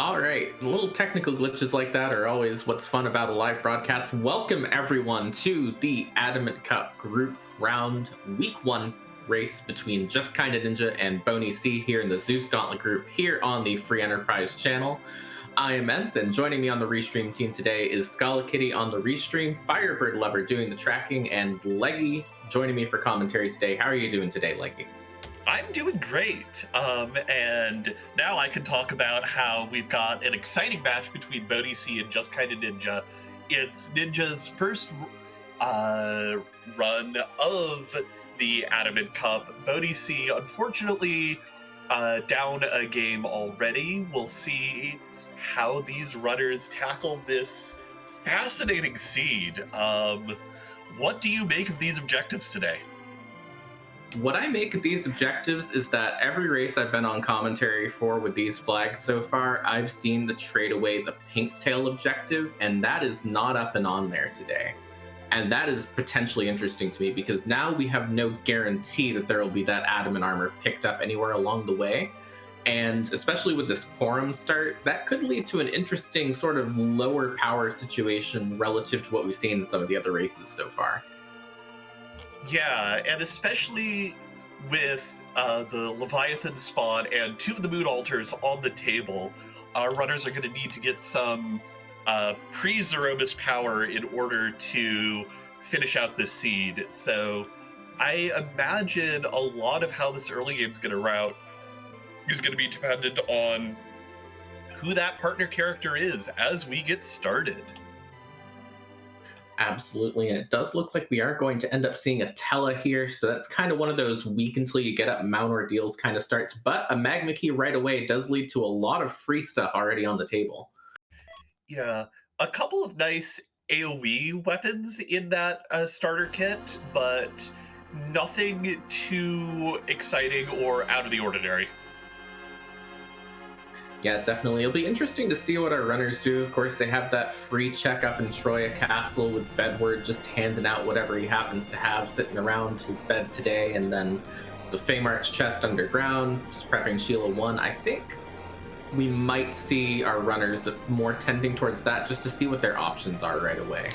All right, little technical glitches like that are always what's fun about a live broadcast. Welcome everyone to the Adamant Cup Group Round Week 1 race between JustKindaNinja and BoneyC here in the Zeus Gauntlet group here on the Free Enterprise channel. I am Ent, and joining me on the Restream team today is Scala Kitty on the Restream, Firebird Lover doing the tracking, and Leggy joining me for commentary today. How are you doing today, Leggy? I'm doing great, and now I can talk about how we've got an exciting match between BoneyC and JustKindaNinja. It's Ninja's first run of the Adamant Cup. BoneyC, unfortunately, down a game already. We'll see how these runners tackle this fascinating seed. What do you make of these objectives today? What I make of these objectives is that every race I've been on commentary for with these flags so far, I've seen the trade away the pink tail objective, and that is not up and on there today. And that is potentially interesting to me because now we have no guarantee that there will be that adamant armor picked up anywhere along the way. And especially with this Porum start, that could lead to an interesting sort of lower power situation relative to what we've seen in some of the other races so far. Yeah, and especially with the Leviathan spawn and two of the Moon Altars on the table, our runners are going to need to get some pre-Zeromus power in order to finish out this seed. So I imagine a lot of how this early game is going to route is going to be dependent on who that partner character is as we get started. Absolutely, and it does look like we are going to end up seeing a Tella here, so that's kind of one of those weak until you get up Mount Ordeals kind of starts, but a Magma Key right away does lead to a lot of free stuff already on the table. Yeah, a couple of nice AoE weapons in that starter kit, but nothing too exciting or out of the ordinary. Yeah, definitely. It'll be interesting to see what our runners do. Of course, they have that free check up in Troya Castle with Bedward just handing out whatever he happens to have sitting around his bed today, and then the Feymarch chest underground, prepping Sheila 1. I think we might see our runners more tending towards that just to see what their options are right away.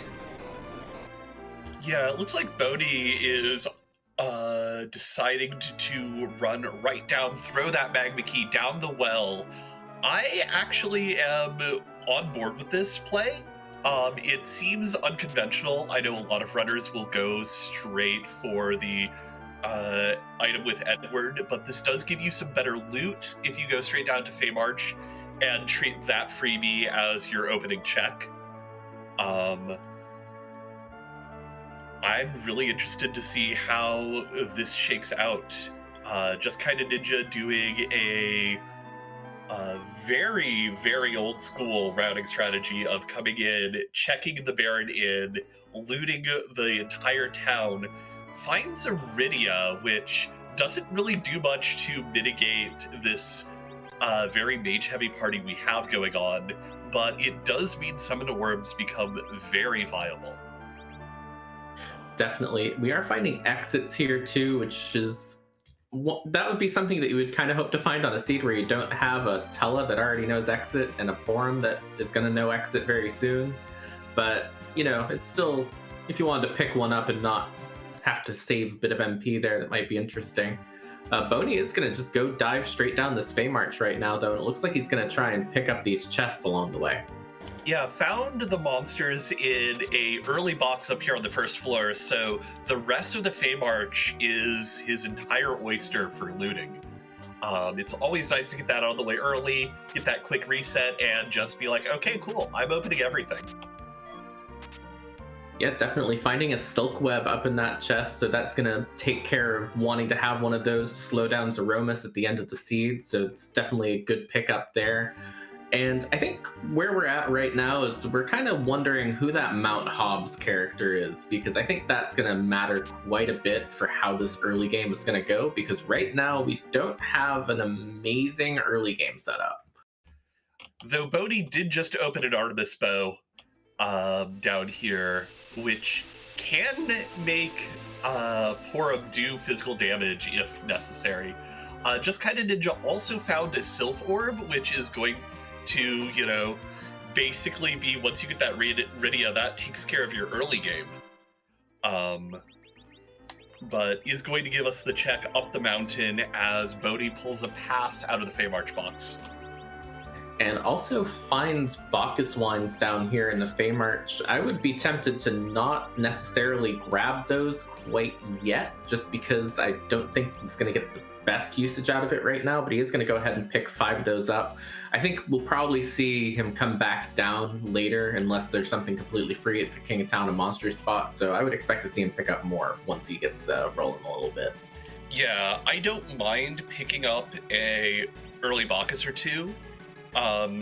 Yeah, it looks like Bodhi is deciding to run right down, throw that Magma Key down the well. I actually am on board with this play. It seems unconventional. I know a lot of runners will go straight for the item with Edward, but this does give you some better loot if you go straight down to Feymarch and treat that freebie as your opening check. I'm really interested to see how this shakes out. JustKindaNinja doing a very, very old school routing strategy of coming in, checking the Baron in, looting the entire town, finds Iridia, which doesn't really do much to mitigate this very mage-heavy party we have going on, but it does mean Summon Orbs become very viable. Definitely. We are finding exits here too, which is... that would be something that you would kind of hope to find on a seed where you don't have a Tella that already knows exit and a Porum that is going to know exit very soon. But, you know, it's still, if you wanted to pick one up and not have to save a bit of MP there, that might be interesting. Boney is going to just go dive straight down this Feymarch right now, though, and it looks like he's going to try and pick up these chests along the way. Yeah, found the monsters in a early box up here on the first floor, so the rest of the Feymarch is his entire oyster for looting. It's always nice to get that out of the way early, get that quick reset, and just be like, okay, cool, I'm opening everything. Yeah, definitely finding a silk web up in that chest, so that's going to take care of wanting to have one of those to slow down Zeromus at the end of the seed, so it's definitely a good pickup there. And I think where we're at right now is we're kind of wondering who that Mount Hobbs character is, because I think that's going to matter quite a bit for how this early game is going to go, because right now we don't have an amazing early game setup. Though Bodhi did just open an Artemis bow down here, which can make Porum do physical damage if necessary. JustKindaNinja also found a Sylph Orb, which is going to, basically be, once you get that Rydia, that takes care of your early game. But is going to give us the check up the mountain as Bodhi pulls a pass out of the Feymarch box. And also finds Bacchus wines down here in the Feymarch. I would be tempted to not necessarily grab those quite yet, just because I don't think he's going to get the best usage out of it right now, but he is going to go ahead and pick 5 of those up. I think we'll probably see him come back down later, unless there's something completely free at the King of Town and Monsters spot, so I would expect to see him pick up more once he gets rolling a little bit. Yeah, I don't mind picking up a early Bacchus or 2,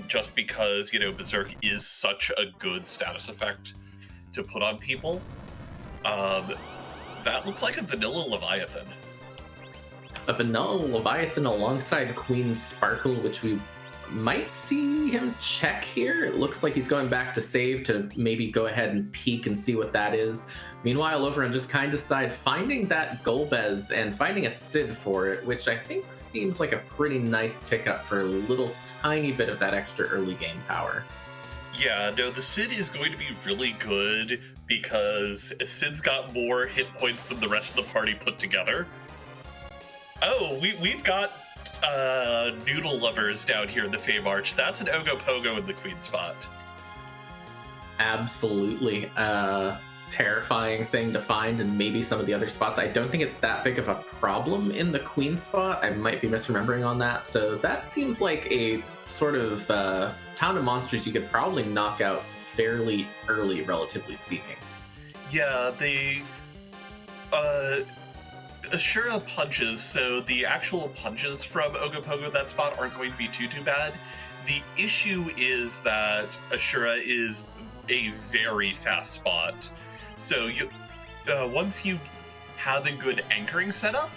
just because, Berserk is such a good status effect to put on people. That looks like a vanilla Leviathan. A vanilla Leviathan alongside Queen Sparkle, which we might see him check here. It looks like he's going back to save to maybe go ahead and peek and see what that is. Meanwhile, over on JustKinda side, finding that Golbez and finding a Sid for it, which I think seems like a pretty nice pickup for a little tiny bit of that extra early game power. Yeah, no, the Sid is going to be really good because Sid's got more hit points than the rest of the party put together. Oh, we've got noodle lovers down here in the Feymarch. That's an Ogopogo in the Queen spot. Absolutely. Terrifying thing to find in maybe some of the other spots. I don't think it's that big of a problem in the Queen spot. I might be misremembering on that. So that seems like a sort of Town of Monsters you could probably knock out fairly early, relatively speaking. Yeah, the Ashura punches, so the actual punches from Ogopogo in that spot aren't going to be too bad. The issue is that Ashura is a very fast spot. So once you have a good anchoring setup,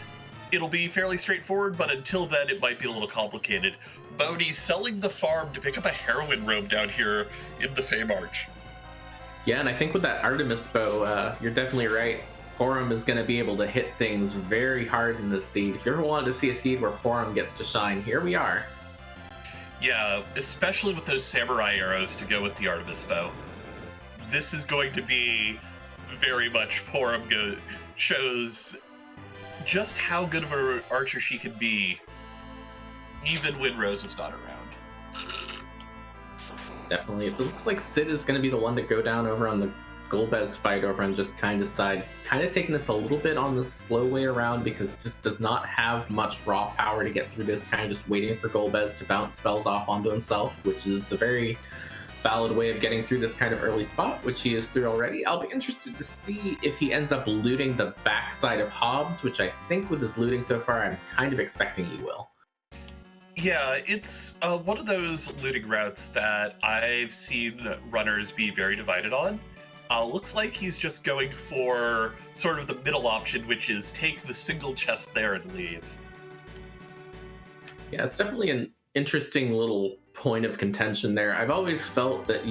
it'll be fairly straightforward, but until then it might be a little complicated. Bodhi selling the farm to pick up a heroin robe down here in the Feymarch. Yeah, and I think with that Artemis bow, you're definitely right. Porum is going to be able to hit things very hard in this seed. If you ever wanted to see a seed where Porum gets to shine, here we are. Yeah, especially with those samurai arrows to go with the Artemis bow. This is going to be very much Porum shows just how good of an archer she can be, even when Rose is not around. Definitely. It looks like Sid is going to be the one to go down over on the Golbez fight over on JustKinda side. Kind of taking this a little bit on the slow way around because it just does not have much raw power to get through this. Kind of just waiting for Golbez to bounce spells off onto himself, which is a very valid way of getting through this kind of early spot, which he is through already. I'll be interested to see if he ends up looting the backside of Hobbs, which I think with his looting so far, I'm kind of expecting he will. Yeah, it's one of those looting routes that I've seen runners be very divided on. Looks like he's just going for sort of the middle option, which is take the single chest there and leave. Yeah, it's definitely an interesting little point of contention there. I've always felt that,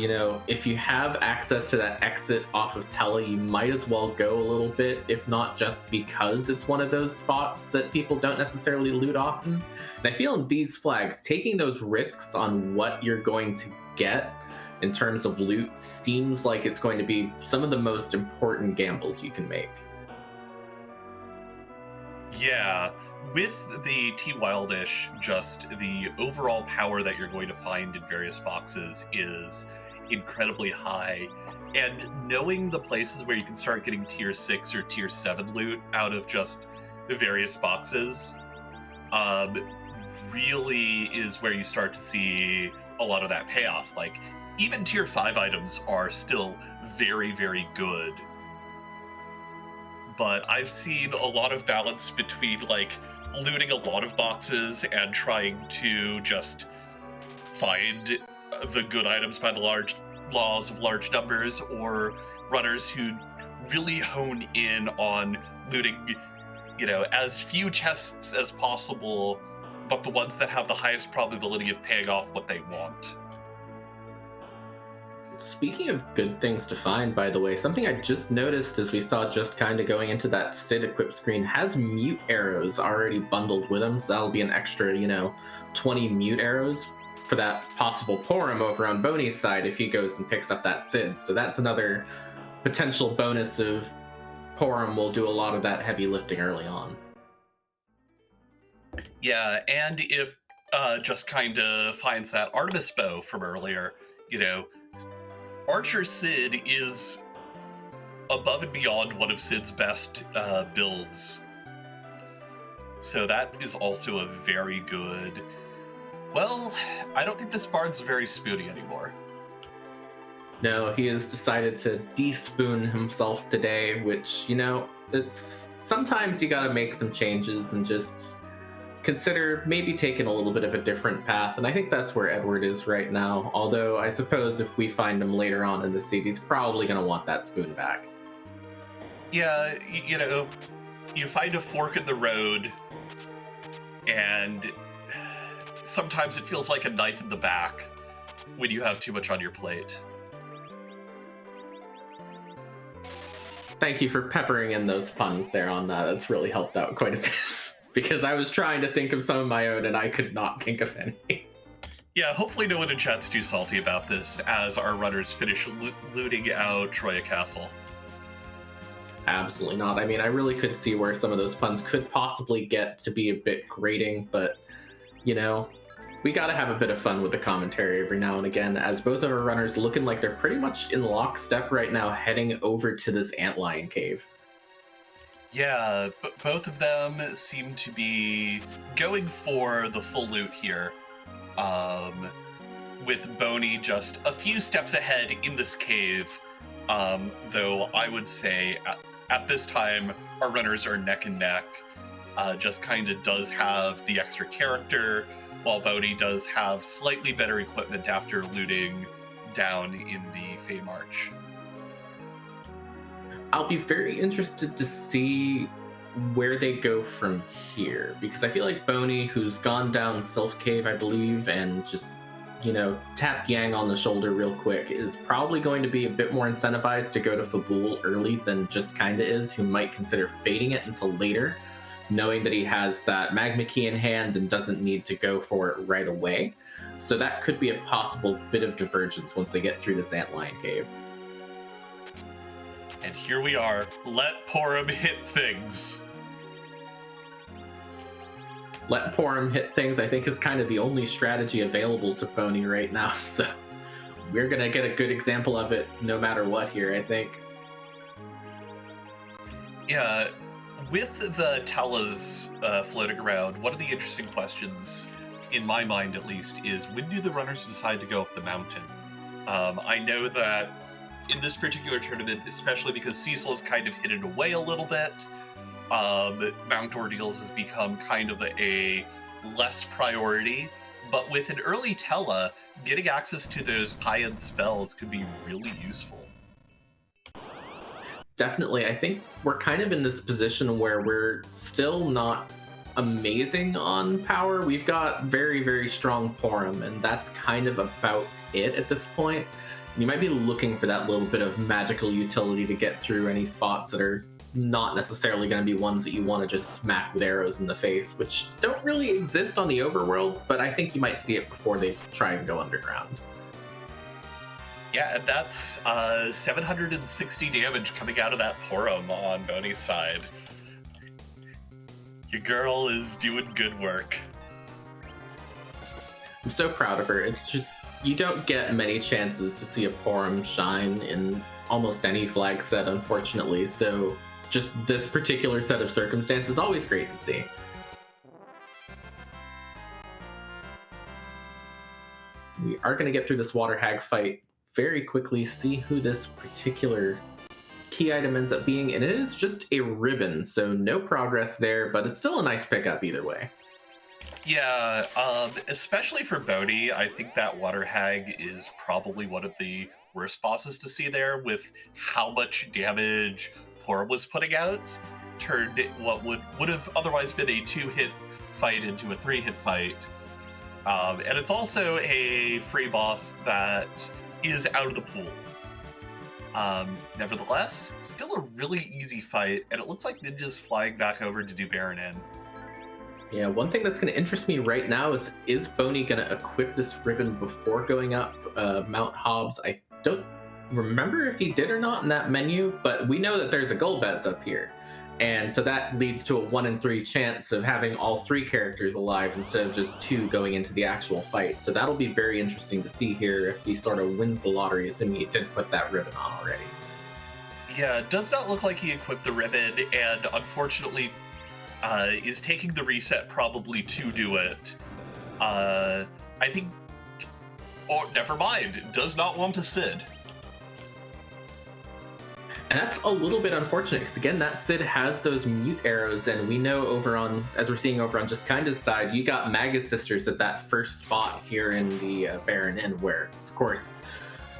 if you have access to that exit off of Tele, you might as well go a little bit, if not just because it's one of those spots that people don't necessarily loot often. And I feel in these flags, taking those risks on what you're going to get in terms of loot seems like it's going to be some of the most important gambles you can make. Yeah, with the T Wildish, just the overall power that you're going to find in various boxes is incredibly high. And knowing the places where you can start getting tier 6 or tier 7 loot out of just the various boxes really is where you start to see a lot of that payoff. Like, even tier 5 items are still very, very good. But I've seen a lot of balance between, looting a lot of boxes and trying to just find the good items by the large laws of large numbers, or runners who really hone in on looting, as few chests as possible, but the ones that have the highest probability of paying off what they want. Speaking of good things to find, by the way, something I just noticed as we saw JustKinda going into that Sid equip screen has mute arrows already bundled with them, so that'll be an extra, 20 mute arrows for that possible Porum over on BoneyC's side if he goes and picks up that Sid. So that's another potential bonus of Porum will do a lot of that heavy lifting early on. Yeah, and if just kind of finds that Artemis bow from earlier, you know, Archer Sid is above and beyond one of Sid's best builds. So that is also a very good... Well, I don't think this bard's very spoony anymore. No, he has decided to despoon himself today, which, you know, it's sometimes you gotta make some changes and just consider maybe taking a little bit of a different path. And I think that's where Edward is right now. Although I suppose if we find him later on in the seed, he's probably gonna want that spoon back. Yeah, you know, you find a fork in the road, and sometimes it feels like a knife in the back when you have too much on your plate. Thank you for peppering in those puns there on that. That's really helped out quite a bit. Because I was trying to think of some of my own and I could not think of any. Yeah, hopefully no one in chat's too salty about this as our runners finish looting out Troya Castle. Absolutely not. I mean, I really could see where some of those puns could possibly get to be a bit grating, but, you know, we gotta have a bit of fun with the commentary every now and again, as both of our runners looking like they're pretty much in lockstep right now, heading over to this antlion cave. Yeah, both of them seem to be going for the full loot here, with Boney just a few steps ahead in this cave, though I would say at this time our runners are neck and neck. Just kind of does have the extra character, while Boney does have slightly better equipment after looting down in the Fey March. I'll be very interested to see where they go from here, because I feel like Boney, who's gone down Sylph Cave, I believe, and just, you know, tap Yang on the shoulder real quick, is probably going to be a bit more incentivized to go to Fabul early than just kinda is, who might consider fading it until later, knowing that he has that magma key in hand and doesn't need to go for it right away. So that could be a possible bit of divergence once they get through this antlion cave. And here we are. Let Porum hit things. Let Porum hit things, I think, is kind of the only strategy available to Boney right now. So we're going to get a good example of it no matter what here, I think. Yeah, with the Tellas floating around, one of the interesting questions, in my mind at least, is when do the runners decide to go up the mountain? I know that in this particular tournament, especially because Cecil has kind of hidden away a little bit, Mount Ordeals has become kind of a less priority. But with an early Tella, getting access to those high-end spells could be really useful. Definitely. I think we're kind of in this position where we're still not amazing on power. We've got very, very strong Porum, and that's kind of about it at this point. You might be looking for that little bit of magical utility to get through any spots that are not necessarily going to be ones that you want to just smack with arrows in the face, which don't really exist on the overworld, but I think you might see it before they try and go underground. Yeah, and that's 760 damage coming out of that Porum on Boney's side. Your girl is doing good work. I'm so proud of her. It's just, you don't get many chances to see a Porum shine in almost any flag set, unfortunately, so just this particular set of circumstances is always great to see. We are going to get through this water hag fight very quickly, see who this particular key item ends up being, and it is just a ribbon, so no progress there, but it's still a nice pickup either way. Yeah, especially for Boney, I think that Water Hag is probably one of the worst bosses to see there, with how much damage Porum was putting out. Turned what would have otherwise been a 2-hit fight into a 3-hit fight. And it's also a free boss that is out of the pool. Nevertheless, still a really easy fight, and it looks like Ninja's flying back over to do Baron in. Yeah, one thing that's going to interest me right now is Boney going to equip this ribbon before going up Mount Hobbs? I don't remember if he did or not in that menu, but we know that there's a Golbez up here. And so that leads to a 1 in 3 chance of having all 3 characters alive instead of just 2 going into the actual fight. So that'll be very interesting to see here if he sort of wins the lottery, assuming he did put that ribbon on already. Yeah, it does not look like he equipped the ribbon, and unfortunately is taking the reset probably to do it. I think... Oh, never mind. Does not want a Sid. And that's a little bit unfortunate, because again, that Sid has those mute arrows, and we know over on, as we're seeing over on JustKinda's side, you got Magus Sisters at that first spot here in the Baron Inn, where, of course,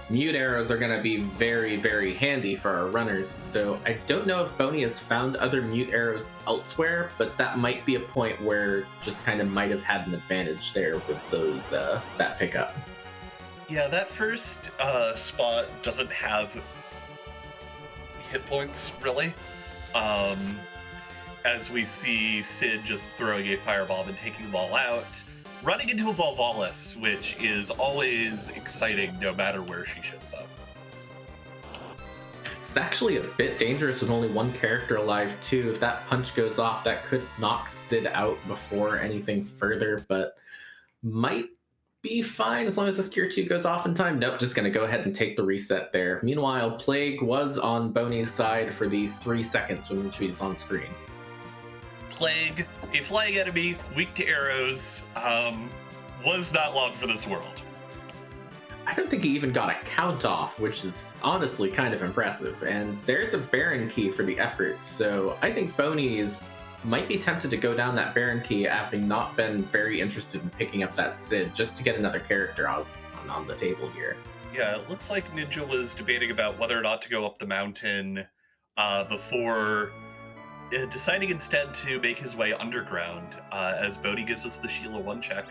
mute arrows are going to be very, very handy for our runners. So I don't know if Boney has found other mute arrows elsewhere, but that might be a point where JustKinda might have had an advantage there with those that pickup. Yeah, that first spot doesn't have hit points, really. As we see Sid just throwing a firebomb and taking them all out, running into a Volvalis, which is always exciting no matter where she shows up. It's actually a bit dangerous with only 1 character alive, too. If that punch goes off, that could knock Sid out before anything further, but might be fine as long as this Gear 2 goes off in time. Nope, just going to go ahead and take the reset there. Meanwhile, Plague was on Boney's side for the 3 seconds when she's on screen. Plague, a flying enemy, weak to arrows, was not long for this world. I don't think he even got a count off, which is honestly kind of impressive. And there's a Baron key for the effort, so I think Boney might be tempted to go down that Baron key, having not been very interested in picking up that Sid, just to get another character out on the table here. Yeah, it looks like Ninja was debating about whether or not to go up the mountain before deciding instead to make his way underground, as Boney gives us the Sheila 1 check.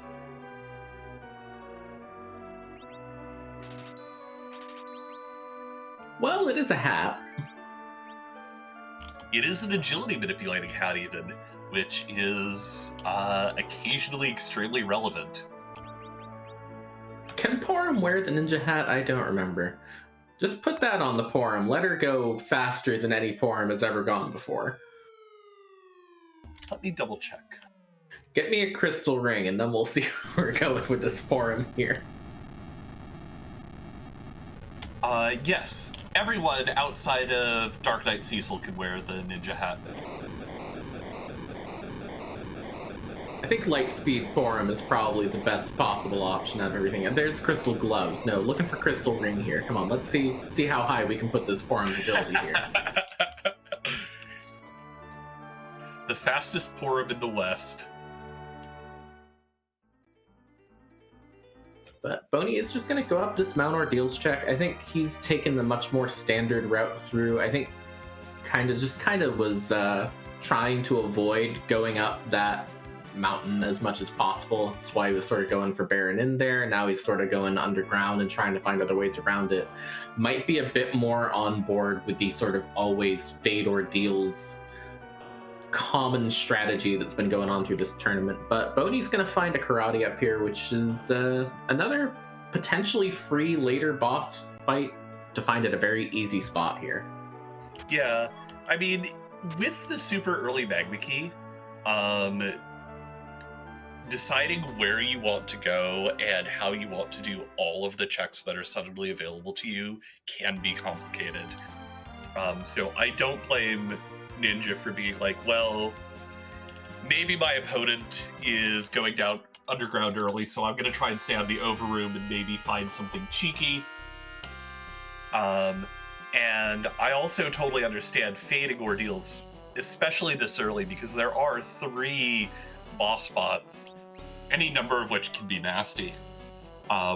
Well, it is a hat. It is an agility manipulating hat even, which is occasionally extremely relevant. Can Porum wear the ninja hat? I don't remember. Just put that on the Porum. Let her go faster than any Porum has ever gone before. Let me double check. Get me a crystal ring, and then we'll see where we're going with this Porum here. Yes. Everyone outside of Dark Knight Cecil can wear the ninja hat. I think Lightspeed Porum is probably the best possible option out of everything. And there's crystal gloves. No, looking for crystal ring here. Come on, let's see how high we can put this Porum's ability here. The fastest Porum in the West. But Boney is just going to go up this Mount Ordeals check. I think he's taken the much more standard route through. I think kind of was trying to avoid going up that mountain as much as possible. That's why he was sort of going for Baron in there. Now he's sort of going underground and trying to find other ways around it. Might be a bit more on board with the sort of always fade Ordeals common strategy that's been going on through this tournament. But Boney's going to find a karate up here, which is another potentially free later boss fight to find at a very easy spot here. Yeah, I mean, with the super early Magma Key, deciding where you want to go and how you want to do all of the checks that are suddenly available to you can be complicated. So I don't blame Ninja for being like, well, maybe my opponent is going down underground early, so I'm going to try and stay on the overroom and maybe find something cheeky. And I also totally understand fading Ordeals, especially this early, because there are 3 boss spots, any number of which can be nasty.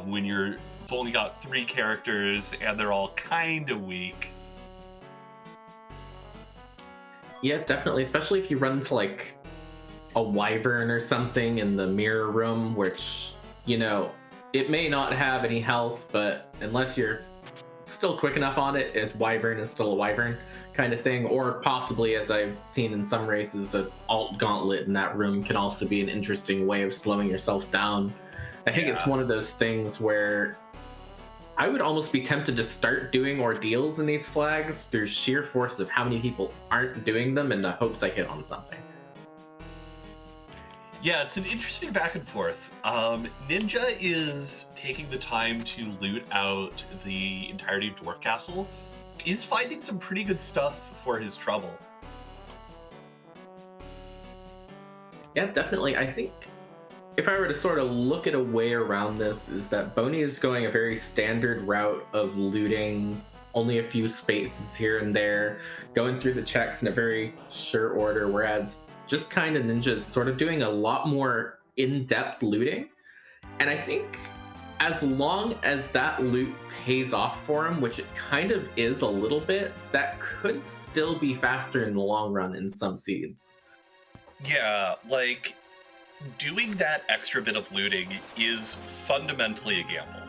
When you've only got 3 characters and they're all kind of weak. Yeah, definitely, especially if you run into like a wyvern or something in the mirror room, which, you know, it may not have any health, but unless you're still quick enough on it, wyvern is still a wyvern kind of thing, or possibly, as I've seen in some races, an alt gauntlet in that room can also be an interesting way of slowing yourself down. I think it's one of those things where I would almost be tempted to start doing ordeals in these flags through sheer force of how many people aren't doing them in the hopes I hit on something. Yeah, it's an interesting back and forth. Ninja is taking the time to loot out the entirety of Dwarf Castle. He's finding some pretty good stuff for his trouble. Yeah, definitely. I think if I were to sort of look at a way around this, is that Boney is going a very standard route of looting only a few spaces here and there, going through the checks in a very sure order, whereas JustKindaNinja is sort of doing a lot more in-depth looting. And I think as long as that loot pays off for him, which it kind of is a little bit, that could still be faster in the long run in some seeds. Yeah, like, doing that extra bit of looting is fundamentally a gamble.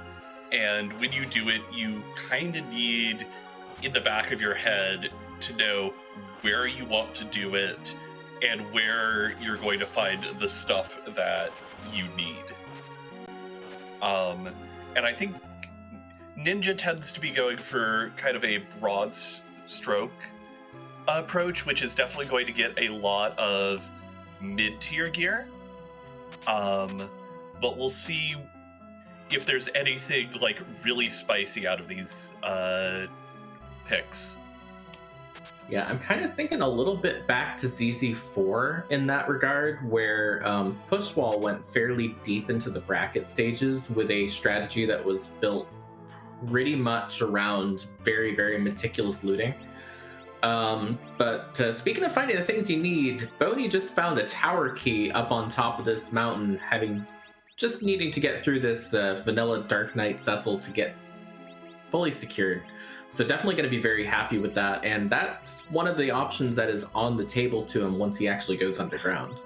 And when you do it, you kind of need, in the back of your head, to know where you want to do it and where you're going to find the stuff that you need. And I think Ninja tends to be going for kind of a broad stroke approach, which is definitely going to get a lot of mid-tier gear. But we'll see if there's anything like really spicy out of these picks. Yeah, I'm kind of thinking a little bit back to ZZ4 in that regard, where Pushwall went fairly deep into the bracket stages with a strategy that was built pretty much around very, very meticulous looting. But speaking of finding the things you need, Boney just found a tower key up on top of this mountain, just needing to get through this vanilla Dark Knight Cecil to get fully secured. So definitely going to be very happy with that, and that's one of the options that is on the table to him once he actually goes underground.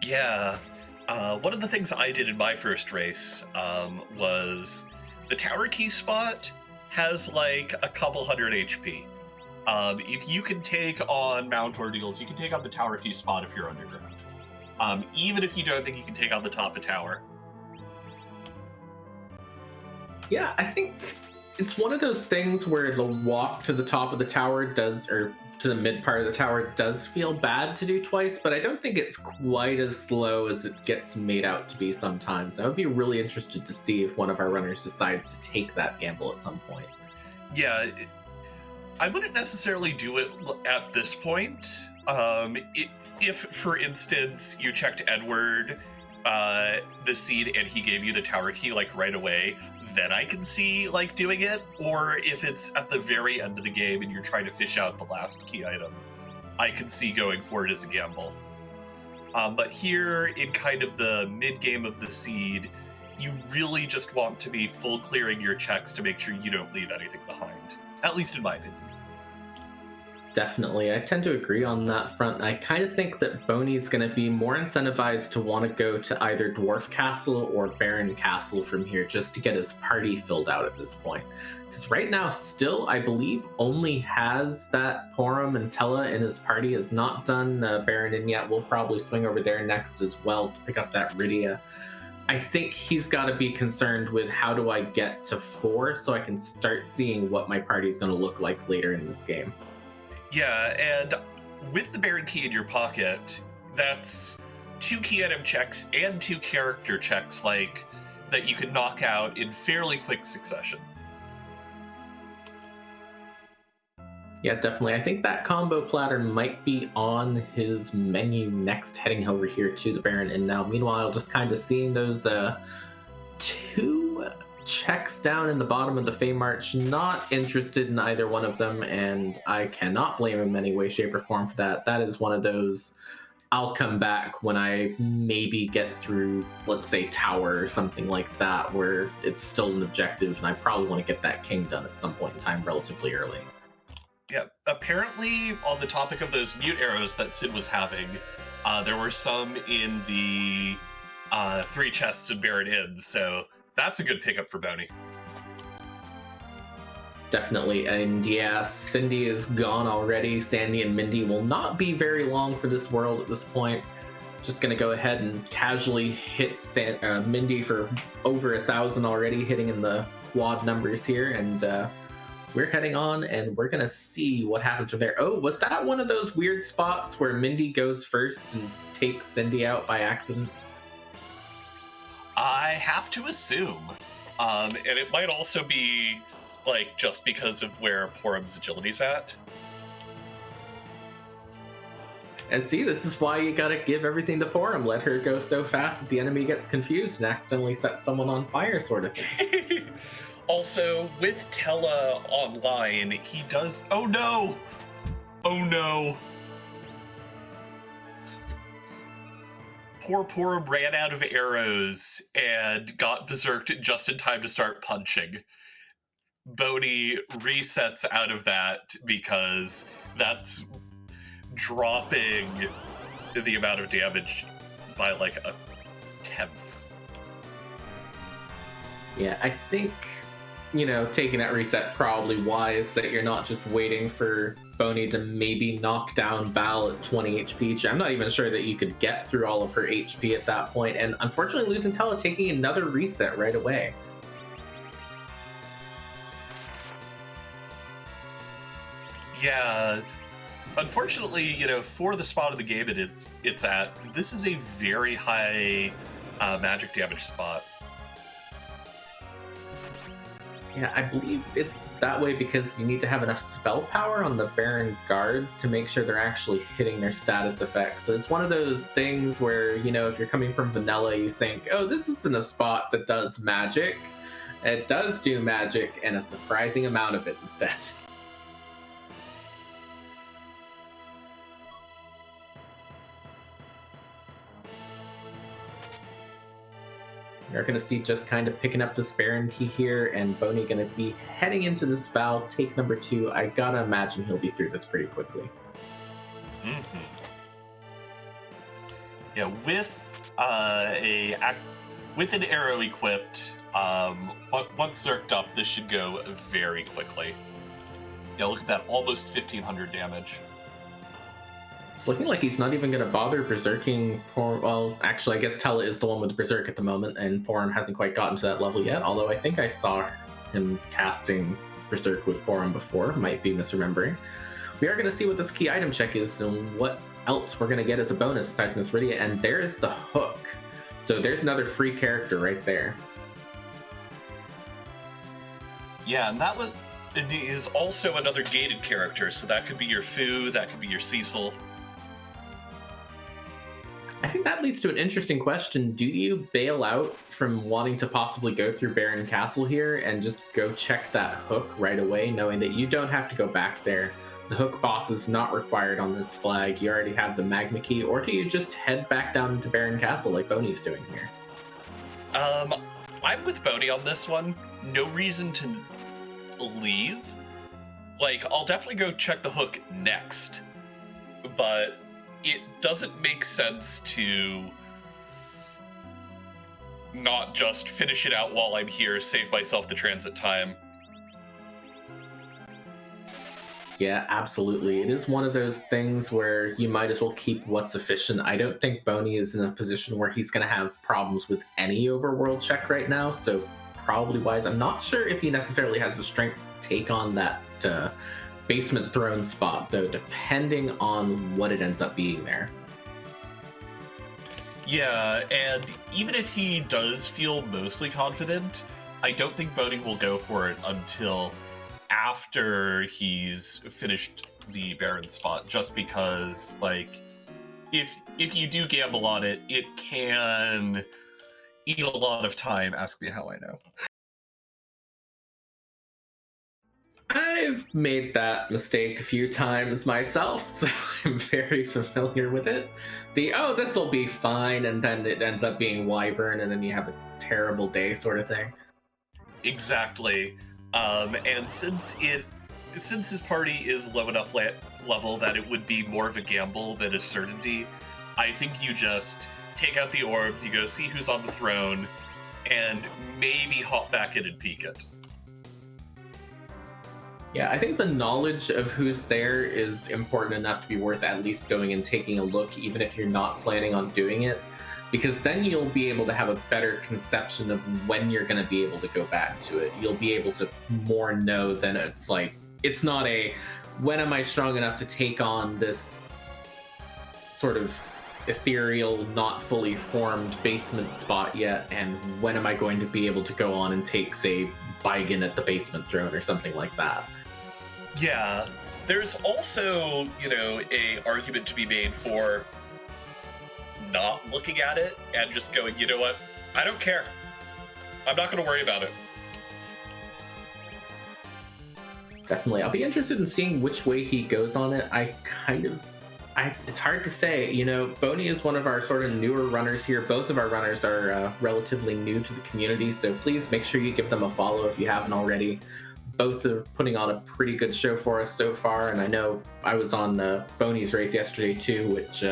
Yeah, one of the things I did in my first race was the tower key spot has like a couple hundred HP. If you can take on Mount Ordeals, you can take on the tower key spot if you're underground. Even if you don't think you can take on the top of tower. Yeah, I think it's one of those things where the walk to the top of the tower or to the mid part of the tower does feel bad to do twice, but I don't think it's quite as slow as it gets made out to be sometimes. I would be really interested to see if one of our runners decides to take that gamble at some point. Yeah, I wouldn't necessarily do it at this point. If, for instance, you checked Edward, the seed, and he gave you the tower key like right away, then I can see like doing it. Or if it's at the very end of the game and you're trying to fish out the last key item, I can see going for it as a gamble. But here in kind of the mid game of the seed, you really just want to be full clearing your checks to make sure you don't leave anything behind. At least in my opinion. Definitely. I tend to agree on that front. I kind of think that Boney's going to be more incentivized to want to go to either Dwarf Castle or Baron Castle from here just to get his party filled out at this point. Because right now, still, I believe, only has that Porum and Tella in his party, has not done Baron in yet. We'll probably swing over there next as well to pick up that Rydia. I think he's got to be concerned with how do I get to 4 so I can start seeing what my party's going to look like later in this game. Yeah, and with the Baron key in your pocket, that's 2 key item checks and 2 character checks like that you can knock out in fairly quick succession. Yeah, definitely. I think that combo platter might be on his menu next, heading over here to the Baron. And now, meanwhile, just kind of seeing those 2 checks down in the bottom of the Fey March, not interested in either one of them, and I cannot blame him in any way, shape, or form for that. That is one of those, I'll come back when I maybe get through, let's say, Tower or something like that, where it's still an objective, and I probably want to get that king done at some point in time relatively early. Yeah, apparently on the topic of those mute arrows that Sid was having, there were some in the 3 chests in Baron Inn, so that's a good pickup for Boney. definitely. And yeah, Cindy is gone already. Sandy and Mindy will not be very long for this world at this point. Just gonna go ahead and casually hit Mindy for over 1,000 already, hitting in the quad numbers here, and we're heading on, and we're gonna see what happens from there. Oh, was that one of those weird spots where Mindy goes first and takes Cindy out by accident? I have to assume. And it might also be, like, just because of where Porum's agility's at. And see, this is why you gotta give everything to Porum. Let her go so fast that the enemy gets confused and accidentally sets someone on fire, sort of thing. Also, with Tella online, he does... Oh no! Oh no! Poor Porum ran out of arrows and got berserked just in time to start punching. Boney resets out of that because that's dropping the amount of damage by like a 10th. Yeah, I think, you know, taking that reset probably wise, that you're not just waiting for Boney to maybe knock down Val at 20 HP. I'm not even sure that you could get through all of her HP at that point, and unfortunately losing Tella, taking another reset right away. Yeah, unfortunately, you know, for the spot of the game it's at, this is a very high magic damage spot. Yeah, I believe it's that way because you need to have enough spell power on the Baron guards to make sure they're actually hitting their status effects. So it's one of those things where, you know, if you're coming from vanilla, you think, oh, this isn't a spot that does magic. It does do magic, and a surprising amount of it instead. You're going to see just kind of picking up this Baron key here, and Boney going to be heading into this Val, take number 2. I gotta imagine he'll be through this pretty quickly. Mm-hmm. Yeah, with an arrow equipped, once zerked up, this should go very quickly. Yeah, look at that, almost 1,500 damage. It's looking like he's not even going to bother berserking Porum. Well, actually, I guess Tella is the one with berserk at the moment, and Porum hasn't quite gotten to that level yet, although I think I saw him casting berserk with Porum before. Might be misremembering. We are going to see what this key item check is and what else we're going to get as a bonus aside from this Rydia, and there is the hook. So there's another free character right there. Yeah, and that one is also another gated character, so that could be your Fu, that could be your Cecil. I think that leads to an interesting question. Do you bail out from wanting to possibly go through Baron Castle here and just go check that hook right away, knowing that you don't have to go back there? The hook boss is not required on this flag. You already have the magma key. Or do you just head back down to Baron Castle like Boney's doing here? I'm with Boney on this one. No reason to leave. Like, I'll definitely go check the hook next, but it doesn't make sense to not just finish it out while I'm here, save myself the transit time. Yeah, absolutely. It is one of those things where you might as well keep what's efficient. I don't think Boney is in a position where he's going to have problems with any overworld check right now, so probably wise. I'm not sure if he necessarily has the strength to take on that basement throne spot, though, depending on what it ends up being there. Yeah, and even if he does feel mostly confident, I don't think Boney will go for it until after he's finished the Baron spot, just because, like, if you do gamble on it, it can eat a lot of time. Ask me how I know. I've made that mistake a few times myself, so I'm very familiar with it. Oh, this will be fine, and then it ends up being Wyvern, and then you have a terrible day sort of thing. Exactly. And since his party is low enough level that it would be more of a gamble than a certainty, I think you just take out the orbs, you go see who's on the throne, and maybe hop back in and peek it. Yeah, I think the knowledge of who's there is important enough to be worth at least going and taking a look, even if you're not planning on doing it, because then you'll be able to have a better conception of when you're going to be able to go back to it. You'll be able to more know than it's like, it's not a, when am I strong enough to take on this sort of ethereal, not fully formed basement spot yet, and when am I going to be able to go on and take, say, Baigen at the basement throne or something like that. Yeah, there's also, a argument to be made for not looking at it and just going, you know what, I don't care. I'm not going to worry about it. Definitely. I'll be interested in seeing which way he goes on it. It's hard to say. Boney is one of our sort of newer runners here. Both of our runners are relatively new to the community, so please make sure you give them a follow if you haven't already. Both are putting on a pretty good show for us so far, and I know I was on Boney's race yesterday too, which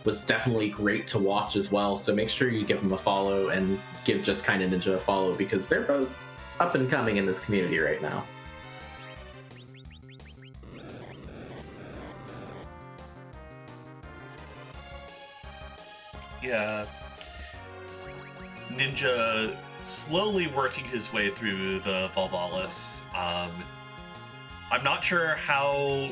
was definitely great to watch as well. So make sure you give them a follow and give JustKindaNinja a follow, because they're both up and coming in this community right now. Yeah. Ninja slowly working his way through the Volvalis. I'm not sure how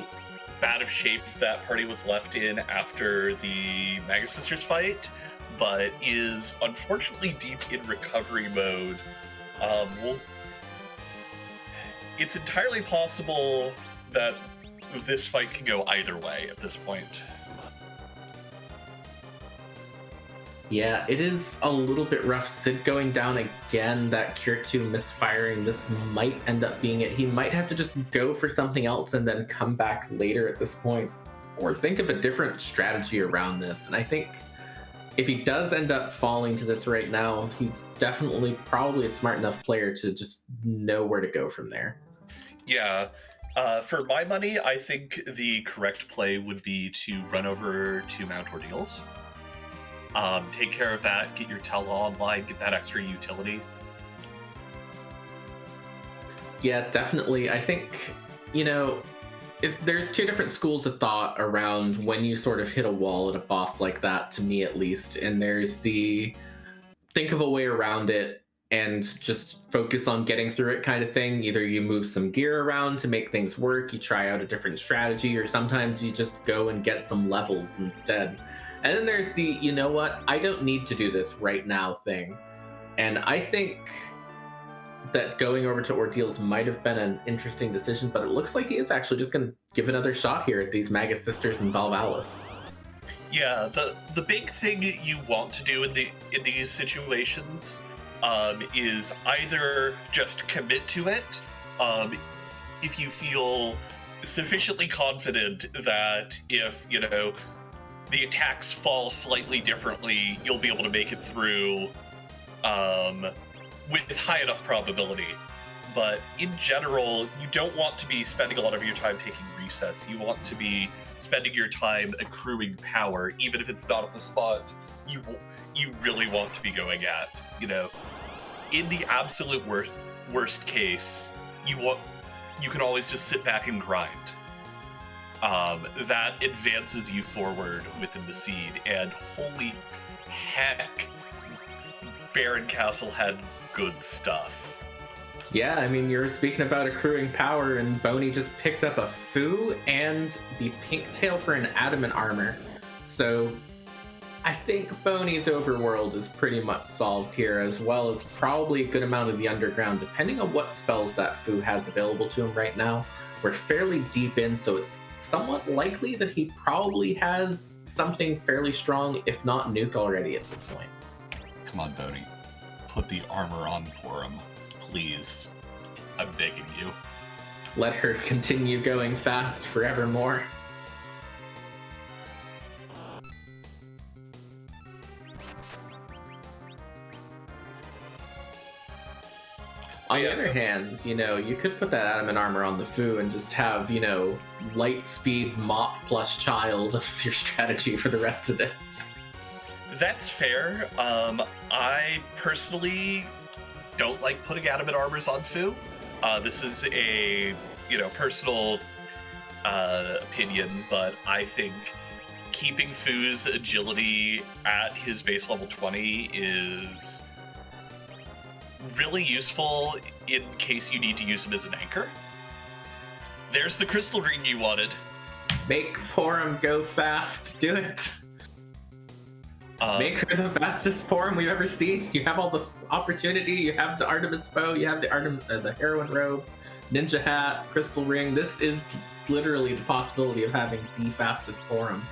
bad of shape that party was left in after the Magus Sisters fight, but is unfortunately deep in recovery mode. It's entirely possible that this fight can go either way at this point. Yeah, it is a little bit rough. Sid going down again, that Cure 2 misfiring, this might end up being it. He might have to just go for something else and then come back later at this point, or think of a different strategy around this. And I think if he does end up falling to this right now, he's definitely probably a smart enough player to just know where to go from there. Yeah. For my money, I think the correct play would be to run over to Mount Ordeals. Take care of that, get your Tela online, get that extra utility. Yeah, definitely. I think, there's two different schools of thought around when you sort of hit a wall at a boss like that, to me at least. And there's the think of a way around it and just focus on getting through it kind of thing. Either you move some gear around to make things work, you try out a different strategy, or sometimes you just go and get some levels instead. And then there's the, you know what, I don't need to do this right now thing. And I think that going over to Ordeals might have been an interesting decision, but it looks like he is actually just going to give another shot here at these Magus Sisters and Volvalis. Yeah, the big thing you want to do in these situations is either just commit to it, if you feel sufficiently confident that if, the attacks fall slightly differently, you'll be able to make it through with high enough probability. But in general, you don't want to be spending a lot of your time taking resets. You want to be spending your time accruing power, even if it's not at the spot you really want to be going at. In the absolute worst case, you can always just sit back and grind. That advances you forward within the seed, and holy heck, Baron Castle had good stuff. Yeah, I mean, you're speaking about accruing power, and Boney just picked up a Fu and the pink tail for an adamant armor. So I think Boney's overworld is pretty much solved here, as well as probably a good amount of the underground, depending on what spells that Fu has available to him right now. We're fairly deep in, so it's somewhat likely that he probably has something fairly strong, if not nuke already at this point. Come on, Boney. Put the armor on Porum, please. I'm begging you. Let her continue going fast forevermore. On the other hand, you could put that adamant armor on the Fu and just have, light speed mop plus child as your strategy for the rest of this. That's fair. I personally don't like putting adamant armors on Fu. This is a personal opinion, but I think keeping Fu's agility at his base level 20 is really useful in case you need to use him as an anchor. There's the crystal ring you wanted. Make Porum go fast. Do it. Make her the fastest Porum we've ever seen. You have all the opportunity. You have the Artemis bow. You have the heroine robe, ninja hat, crystal ring. This is literally the possibility of having the fastest Porum.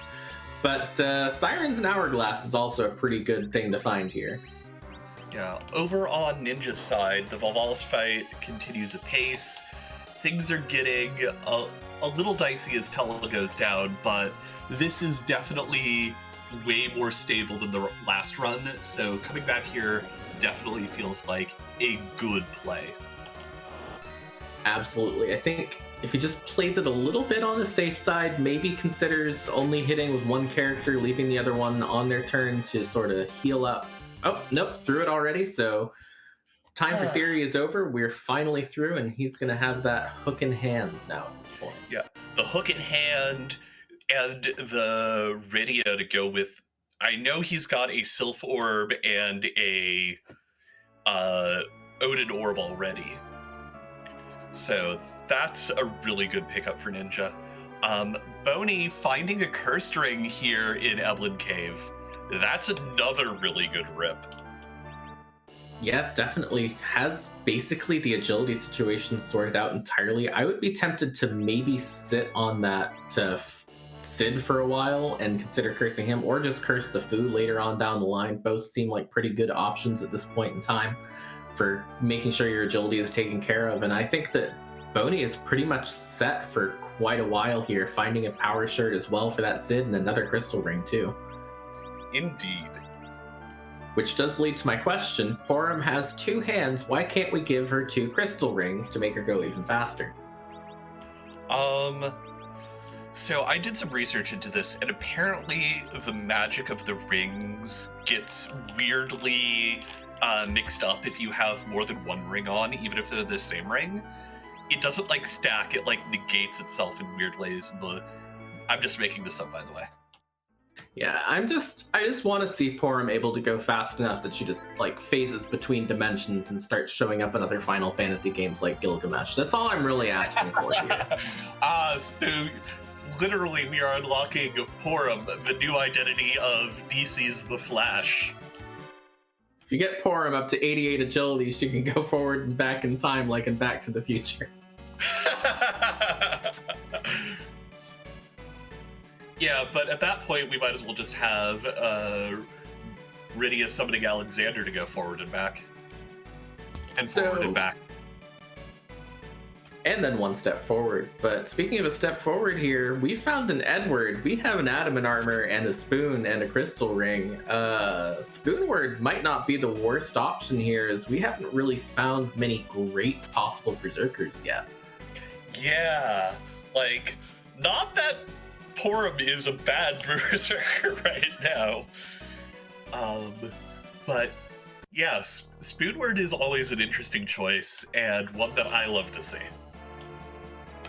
But Sirens and Hourglass is also a pretty good thing to find here. Yeah, over on Ninja's side, the Volvalis fight continues apace. Things are getting a little dicey as Tella goes down, but this is definitely way more stable than the last run, so coming back here definitely feels like a good play. Absolutely. I think if he just plays it a little bit on the safe side, maybe considers only hitting with one character, leaving the other one on their turn to sort of heal up. Oh, nope, through it already, so time for theory is over. We're finally through, and he's going to have that hook in hand now at this point. Yeah, the hook in hand and the Rydia to go with. I know he's got a Sylph Orb and a Odin Orb already. So that's a really good pickup for Ninja. Boney finding a cursed ring here in Eblin Cave. That's another really good rip. Yeah, definitely has basically the agility situation sorted out entirely. I would be tempted to maybe sit on that Sid for a while and consider cursing him, or just curse the Fu later on down the line. Both seem like pretty good options at this point in time for making sure your agility is taken care of. And I think that Boney is pretty much set for quite a while here, finding a power shirt as well for that Sid and another crystal ring too. Indeed. Which does lead to my question. Porum has 2 hands. Why can't we give her 2 crystal rings to make her go even faster? So I did some research into this, and apparently the magic of the rings gets weirdly mixed up if you have more than one ring on, even if they're the same ring. It doesn't stack, it negates itself in weird ways. I'm just making this up, by the way. Yeah, I just want to see Porum able to go fast enough that she just phases between dimensions and starts showing up in other Final Fantasy games like Gilgamesh. That's all I'm really asking for here. So literally we are unlocking Porum, the new identity of DC's The Flash. If you get Porum up to 88 agility, she can go forward and back in time like in Back to the Future. Yeah, but at that point, we might as well just have Rydia summoning Alexander to go forward and back. And forward and back. And then one step forward. But speaking of a step forward here, we found an Edward. We have an adamant armor and a spoon and a crystal ring. Spoonward might not be the worst option here, as we haven't really found many great possible berserkers yet. Yeah, not that Porum is a bad berserker right now. But yes, Spoonward is always an interesting choice, and one that I love to see.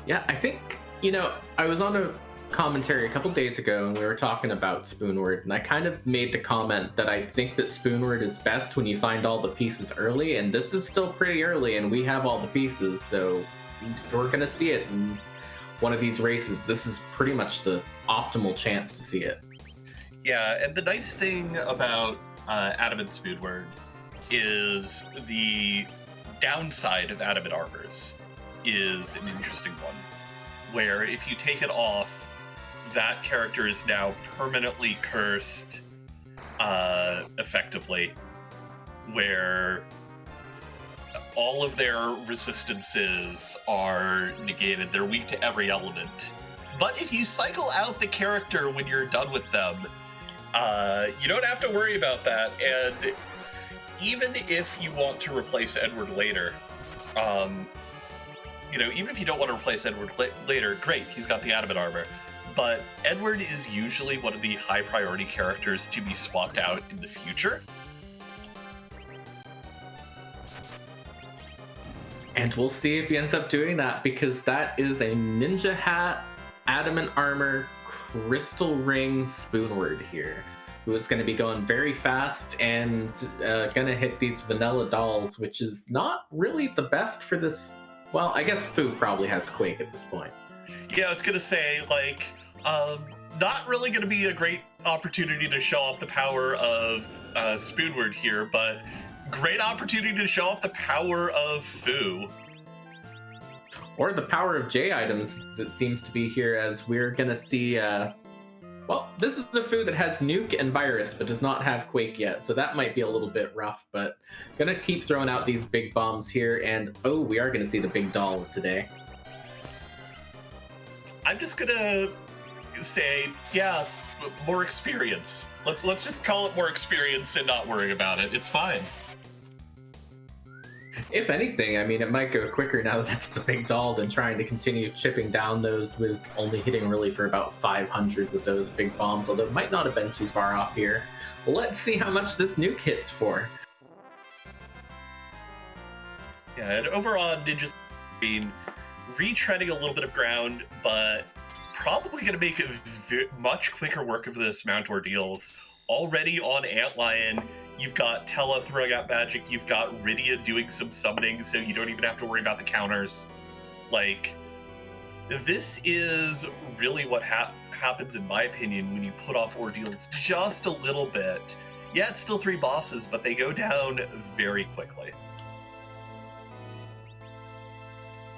Yeah, I think, I was on a commentary a couple days ago, and we were talking about Spoonward, and I kind of made the comment that I think that Spoonward is best when you find all the pieces early, and this is still pretty early, and we have all the pieces, so if we're going to see it in one of these races, this is pretty much the optimal chance to see it. Yeah, and the nice thing about Adamant Spoonward is the downside of Adamant armors is an interesting one, where if you take it off, that character is now permanently cursed, effectively, where all of their resistances are negated. They're weak to every element. But if you cycle out the character when you're done with them, you don't have to worry about that. And even if you want to replace Edward later, even if you don't want to replace Edward later, great, he's got the adamant armor. But Edward is usually one of the high priority characters to be swapped out in the future. And we'll see if he ends up doing that, because that is a ninja hat, adamant armor, crystal ring spoonward here, who is going to be going very fast and going to hit these vanilla dolls, which is not really the best for this. Well, I guess Fu probably has Quake at this point. Yeah, I was going to say, like, not really going to be a great opportunity to show off the power of Spoonward here, but great opportunity to show off the power of Fu. Or the power of J items, it seems to be here, as we're going to see... well, this is a Fu that has Nuke and Virus, but does not have Quake yet, so that might be a little bit rough, but going to keep throwing out these big bombs here, and oh, we are going to see the big doll today. I'm just going to say, yeah, more experience. Let's just call it more experience and not worry about it. It's fine. If anything, I mean, it might go quicker now that that's the big doll than trying to continue chipping down those with only hitting really for about 500 with those big bombs, although it might not have been too far off here. Let's see how much this nuke hits for. Yeah, and overall, Ninja's been retreading a little bit of ground, but probably going to make much quicker work of this Mount Ordeals. Already on Antlion, you've got Tella throwing out magic, you've got Rydia doing some summoning, so you don't even have to worry about the counters. Like, this is really what happens, in my opinion, when you put off Ordeals just a little bit. Yeah, it's still 3 bosses, but they go down very quickly.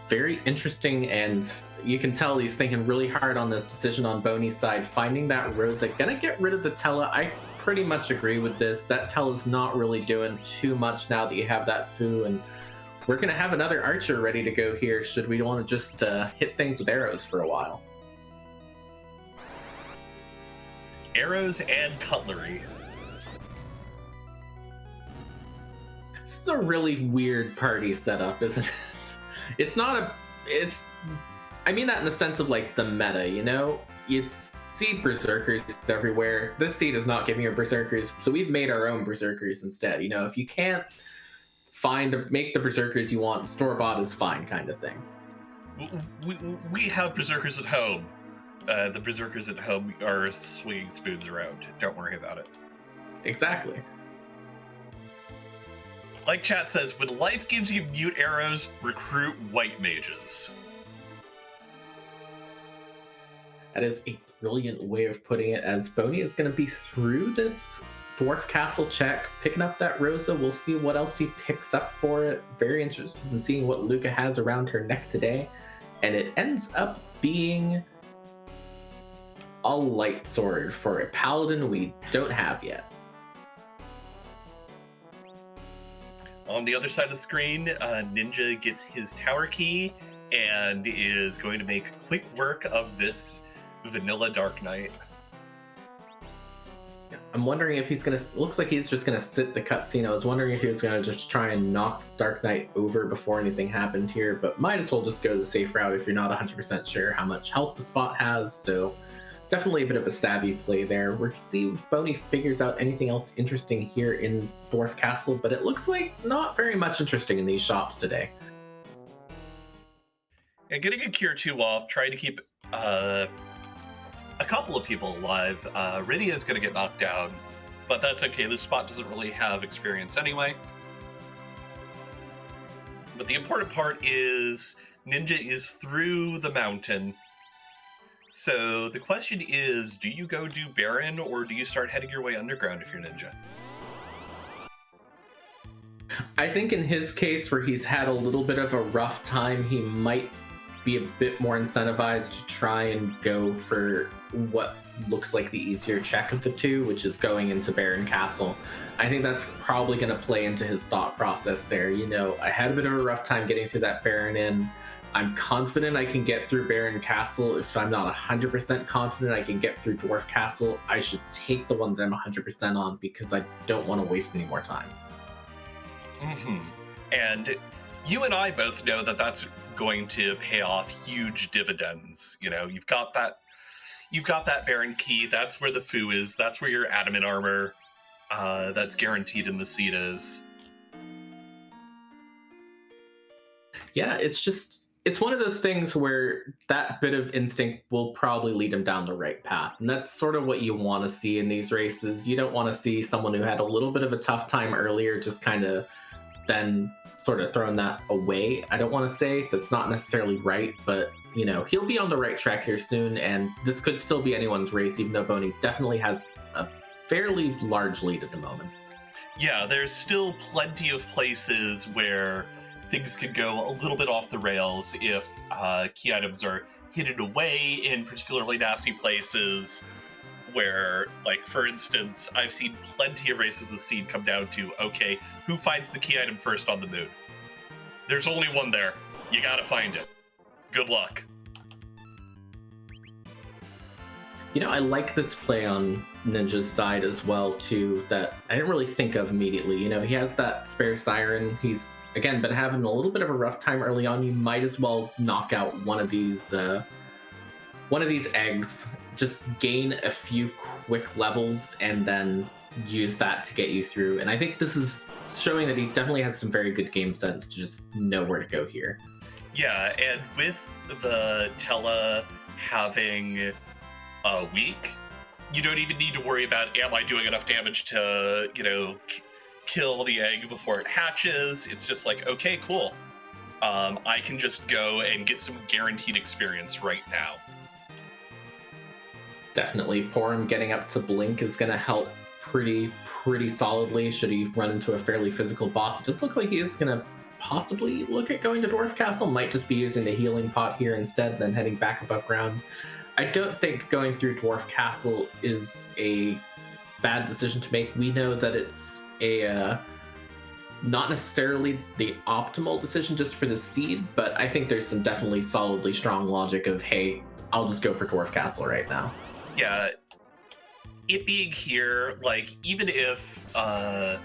Very interesting, and you can tell he's thinking really hard on this decision on BoneyC's side. Finding that Rosa, gonna get rid of the Tella. I pretty much agree with this. That Tella's not really doing too much now that you have that Fu, and we're gonna have another Archer ready to go here should we want to just hit things with arrows for a while. Arrows and cutlery. This is a really weird party setup, isn't it? It's not a... It's... I mean that in the sense of, like, the meta, you know? You see Berserkers everywhere. This seed is not giving you Berserkers, so we've made our own Berserkers instead. You know, if you can't make the Berserkers you want, store-bought is fine kind of thing. We have Berserkers at home. The Berserkers at home are swinging spoons around. Don't worry about it. Exactly. Like chat says, when life gives you mute arrows, recruit white mages. That is a brilliant way of putting it, as Boney is going to be through this Dwarf Castle check, picking up that Rosa. We'll see what else he picks up for it. Very interested in seeing what Luca has around her neck today. And it ends up being a light sword for a paladin we don't have yet. On the other side of the screen, Ninja gets his tower key and is going to make quick work of this vanilla Dark Knight. I'm wondering if he's gonna... Looks like he's just gonna sit the cutscene. I was wondering if he was gonna just try and knock Dark Knight over before anything happened here, but might as well just go the safe route if you're not 100% sure how much health the spot has, so definitely a bit of a savvy play there. We'll see if Boney figures out anything else interesting here in Dwarf Castle, but it looks like not very much interesting in these shops today. Yeah, getting a Cure 2 off, trying to keep a couple of people alive. Rydia is going to get knocked down, but that's okay. This spot doesn't really have experience anyway. But the important part is Ninja is through the mountain. So the question is, do you go do Baron, or do you start heading your way underground if you're Ninja? I think in his case, where he's had a little bit of a rough time, he might be a bit more incentivized to try and go for what looks like the easier check of the two, which is going into Baron Castle. I think that's probably going to play into his thought process there. You know, I had a bit of a rough time getting through that Baron Inn. I'm confident I can get through Baron Castle. If I'm not 100% confident I can get through Dwarf Castle, I should take the one that I'm 100% on, because I don't want to waste any more time. Mm-hmm. And you and I both know that that's going to pay off huge dividends. You know, you've got that Baron key. That's where the Fu is. That's where your adamant armor that's guaranteed in the seat is. Yeah, it's one of those things where that bit of instinct will probably lead him down the right path. And that's sort of what you want to see in these races. You don't want to see someone who had a little bit of a tough time earlier just kind of then sort of thrown that away. I don't want to say that's not necessarily right, but he'll be on the right track here soon, and this could still be anyone's race, even though Boney definitely has a fairly large lead at the moment. Yeah, there's still plenty of places where things can go a little bit off the rails if key items are hidden away in particularly nasty places where, like, for instance, I've seen plenty of races the scene come down to, okay, who finds the key item first on the moon? There's only one there. You gotta find it. Good luck. I like this play on Ninja's side as well, too, that I didn't really think of immediately. He has that spare siren. He's, again, been having a little bit of a rough time early on. You might as well knock out one of these eggs, just gain a few quick levels, and then use that to get you through. And I think this is showing that he definitely has some very good game sense to just know where to go here. Yeah, and with the Tella having a week, you don't even need to worry about, am I doing enough damage to, kill the egg before it hatches? It's just like, okay, cool. I can just go and get some guaranteed experience right now. Definitely. Porum getting up to Blink is going to help pretty solidly should he run into a fairly physical boss. It does look like he is going to possibly look at going to Dwarf Castle. Might just be using the healing pot here instead, then heading back above ground. I don't think going through Dwarf Castle is a bad decision to make. We know that it's a not necessarily the optimal decision just for the seed, but I think there's some definitely solidly strong logic of, hey, I'll just go for Dwarf Castle right now. Yeah, it being here, like, even if we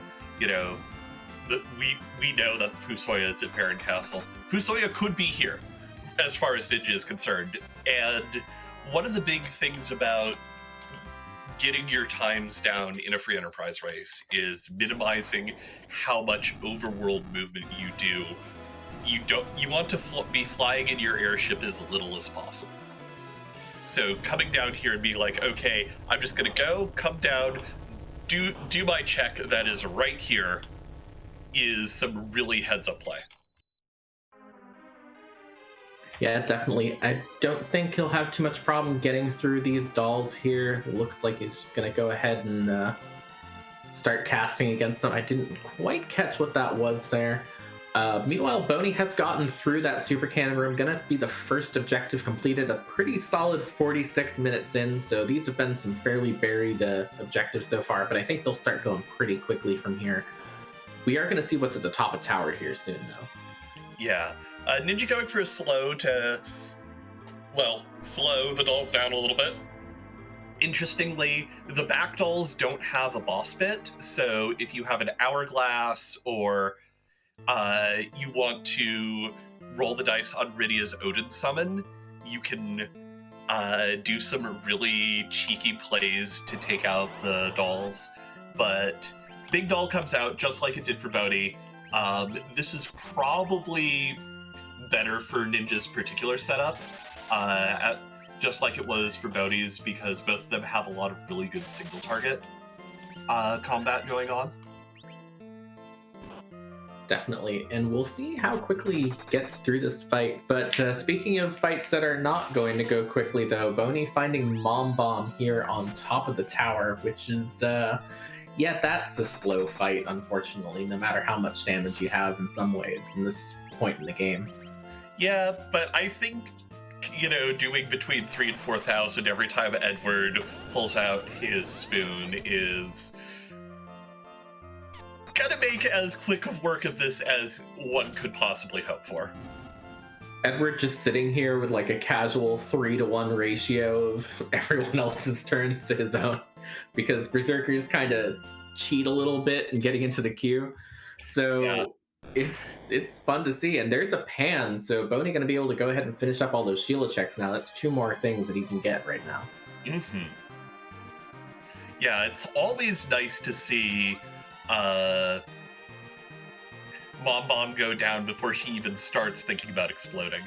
know that Fusoya is at Baron Castle, Fusoya could be here as far as Ninja is concerned. And one of the big things about getting your times down in a free enterprise race is minimizing how much overworld movement you do. You want to be flying in your airship as little as possible. So coming down here and being like, okay, I'm just gonna come down, do my check that is right here, is some really heads up play. Yeah, definitely. I don't think he'll have too much problem getting through these dolls here. It looks like he's just going to go ahead and start casting against them. I didn't quite catch what that was there. Meanwhile, Boney has gotten through that super cannon room. Going to be the first objective completed, a pretty solid 46 minutes in. So these have been some fairly buried objectives so far, but I think they'll start going pretty quickly from here. We are going to see what's at the top of tower here soon, though. Yeah. Ninja going for a slow to, slow the dolls down a little bit. Interestingly, the back dolls don't have a boss bit, so if you have an hourglass or you want to roll the dice on Rydia's Odin summon, you can do some really cheeky plays to take out the dolls. But Big Doll comes out just like it did for Boney. This is probably better for Ninja's particular setup, just like it was for Boney's, because both of them have a lot of really good single target combat going on. Definitely, and we'll see how quickly he gets through this fight. But speaking of fights that are not going to go quickly, though, Boney finding Mom Bomb here on top of the tower, which is, that's a slow fight, unfortunately, no matter how much damage you have in some ways in this point in the game. Yeah, but I think, doing between 3,000 and 4,000 every time Edward pulls out his spoon is gonna make as quick of work of this as one could possibly hope for. Edward just sitting here with like a casual 3-to-1 ratio of everyone else's turns to his own, because Berserkers kind of cheat a little bit in getting into the queue. So yeah. It's fun to see. And there's a pan, so Boney going to be able to go ahead and finish up all those Sheila checks now. That's 2 more things that he can get right now. Mm-hmm. Yeah, it's always nice to see Mom Bomb go down before she even starts thinking about exploding.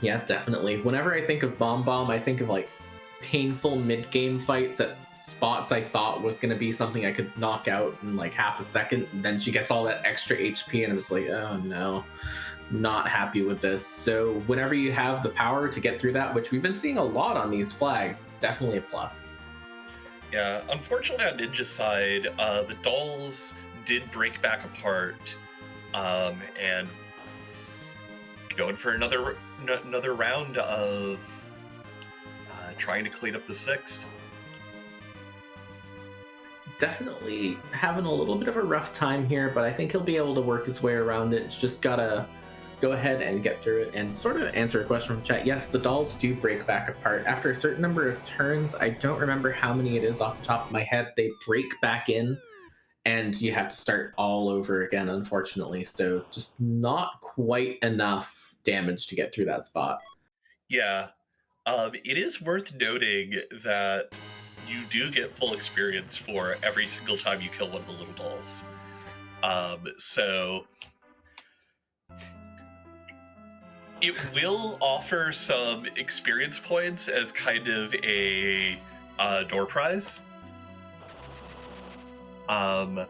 Yeah, definitely. Whenever I think of Bomb Bomb, I think of like painful mid-game fights at spots I thought was going to be something I could knock out in like half a second. And then she gets all that extra HP, and it's like, oh no, not happy with this. So whenever you have the power to get through that, which we've been seeing a lot on these flags, definitely a plus. Yeah, unfortunately on Ninja's side, the dolls did break back apart, and going for another round of trying to clean up the 6. Definitely having a little bit of a rough time here, but I think he'll be able to work his way around it. Just gotta go ahead and get through it. And sort of answer a question from chat. Yes, the dolls do break back apart. After a certain number of turns, I don't remember how many it is off the top of my head, they break back in, and you have to start all over again, unfortunately. So just not quite enough damage to get through that spot. Yeah, it is worth noting that you do get full experience for every single time you kill one of the little dolls. So it will offer some experience points as kind of a door prize. But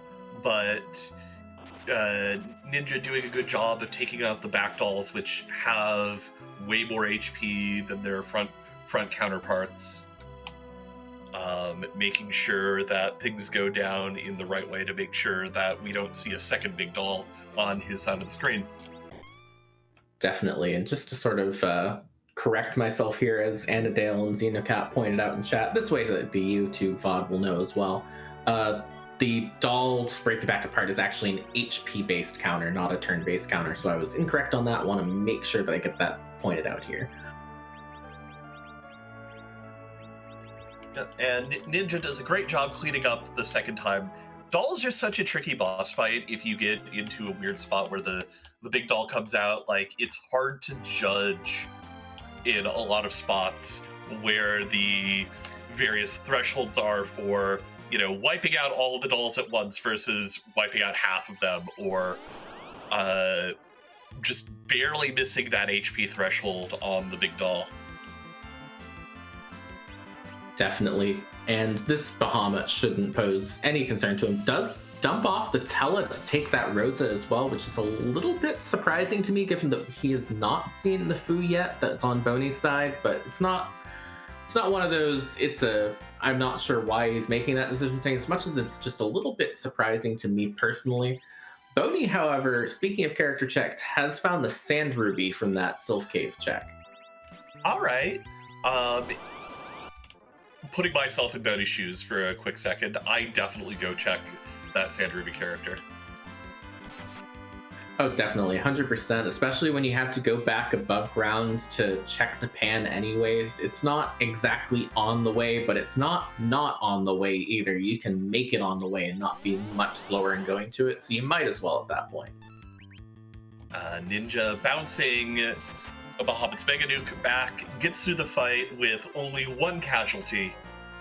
Ninja doing a good job of taking out the back dolls, which have way more HP than their front counterparts. Making sure that things go down in the right way to make sure that we don't see a second big doll on his side of the screen. Definitely. And just to sort of correct myself here, as Annadale and Xenocat pointed out in chat, this way that the YouTube VOD will know as well. The dolls break back apart is actually an HP-based counter, not a turn-based counter. So I was incorrect on that. I want to make sure that I get that pointed out here. And Ninja does a great job cleaning up the second time. Dolls are such a tricky boss fight if you get into a weird spot where the big doll comes out. Like, it's hard to judge in a lot of spots where the various thresholds are for, you know, wiping out all of the dolls at once versus wiping out half of them, or just barely missing that HP threshold on the big doll. Definitely. And this Bahamut shouldn't pose any concern to him. Does dump off the Tela to take that Rosa as well, which is a little bit surprising to me, given that he has not seen the Fu yet that's on BoneyC's side, but it's not one of those, I'm not sure why he's making that decision thing, as much as it's just a little bit surprising to me personally. BoneyC, however, speaking of character checks, has found the Sand Ruby from that Sylph Cave check. All right. Putting myself in BoneyC's shoes for a quick second, I definitely go check that Sand Ruby character. Oh, definitely, 100%, especially when you have to go back above ground to check the pan anyways. It's not exactly on the way, but it's not on the way either. You can make it on the way and not be much slower in going to it, so you might as well at that point. Ninja bouncing a Bahamut's Mega Nuke back, gets through the fight with only one casualty,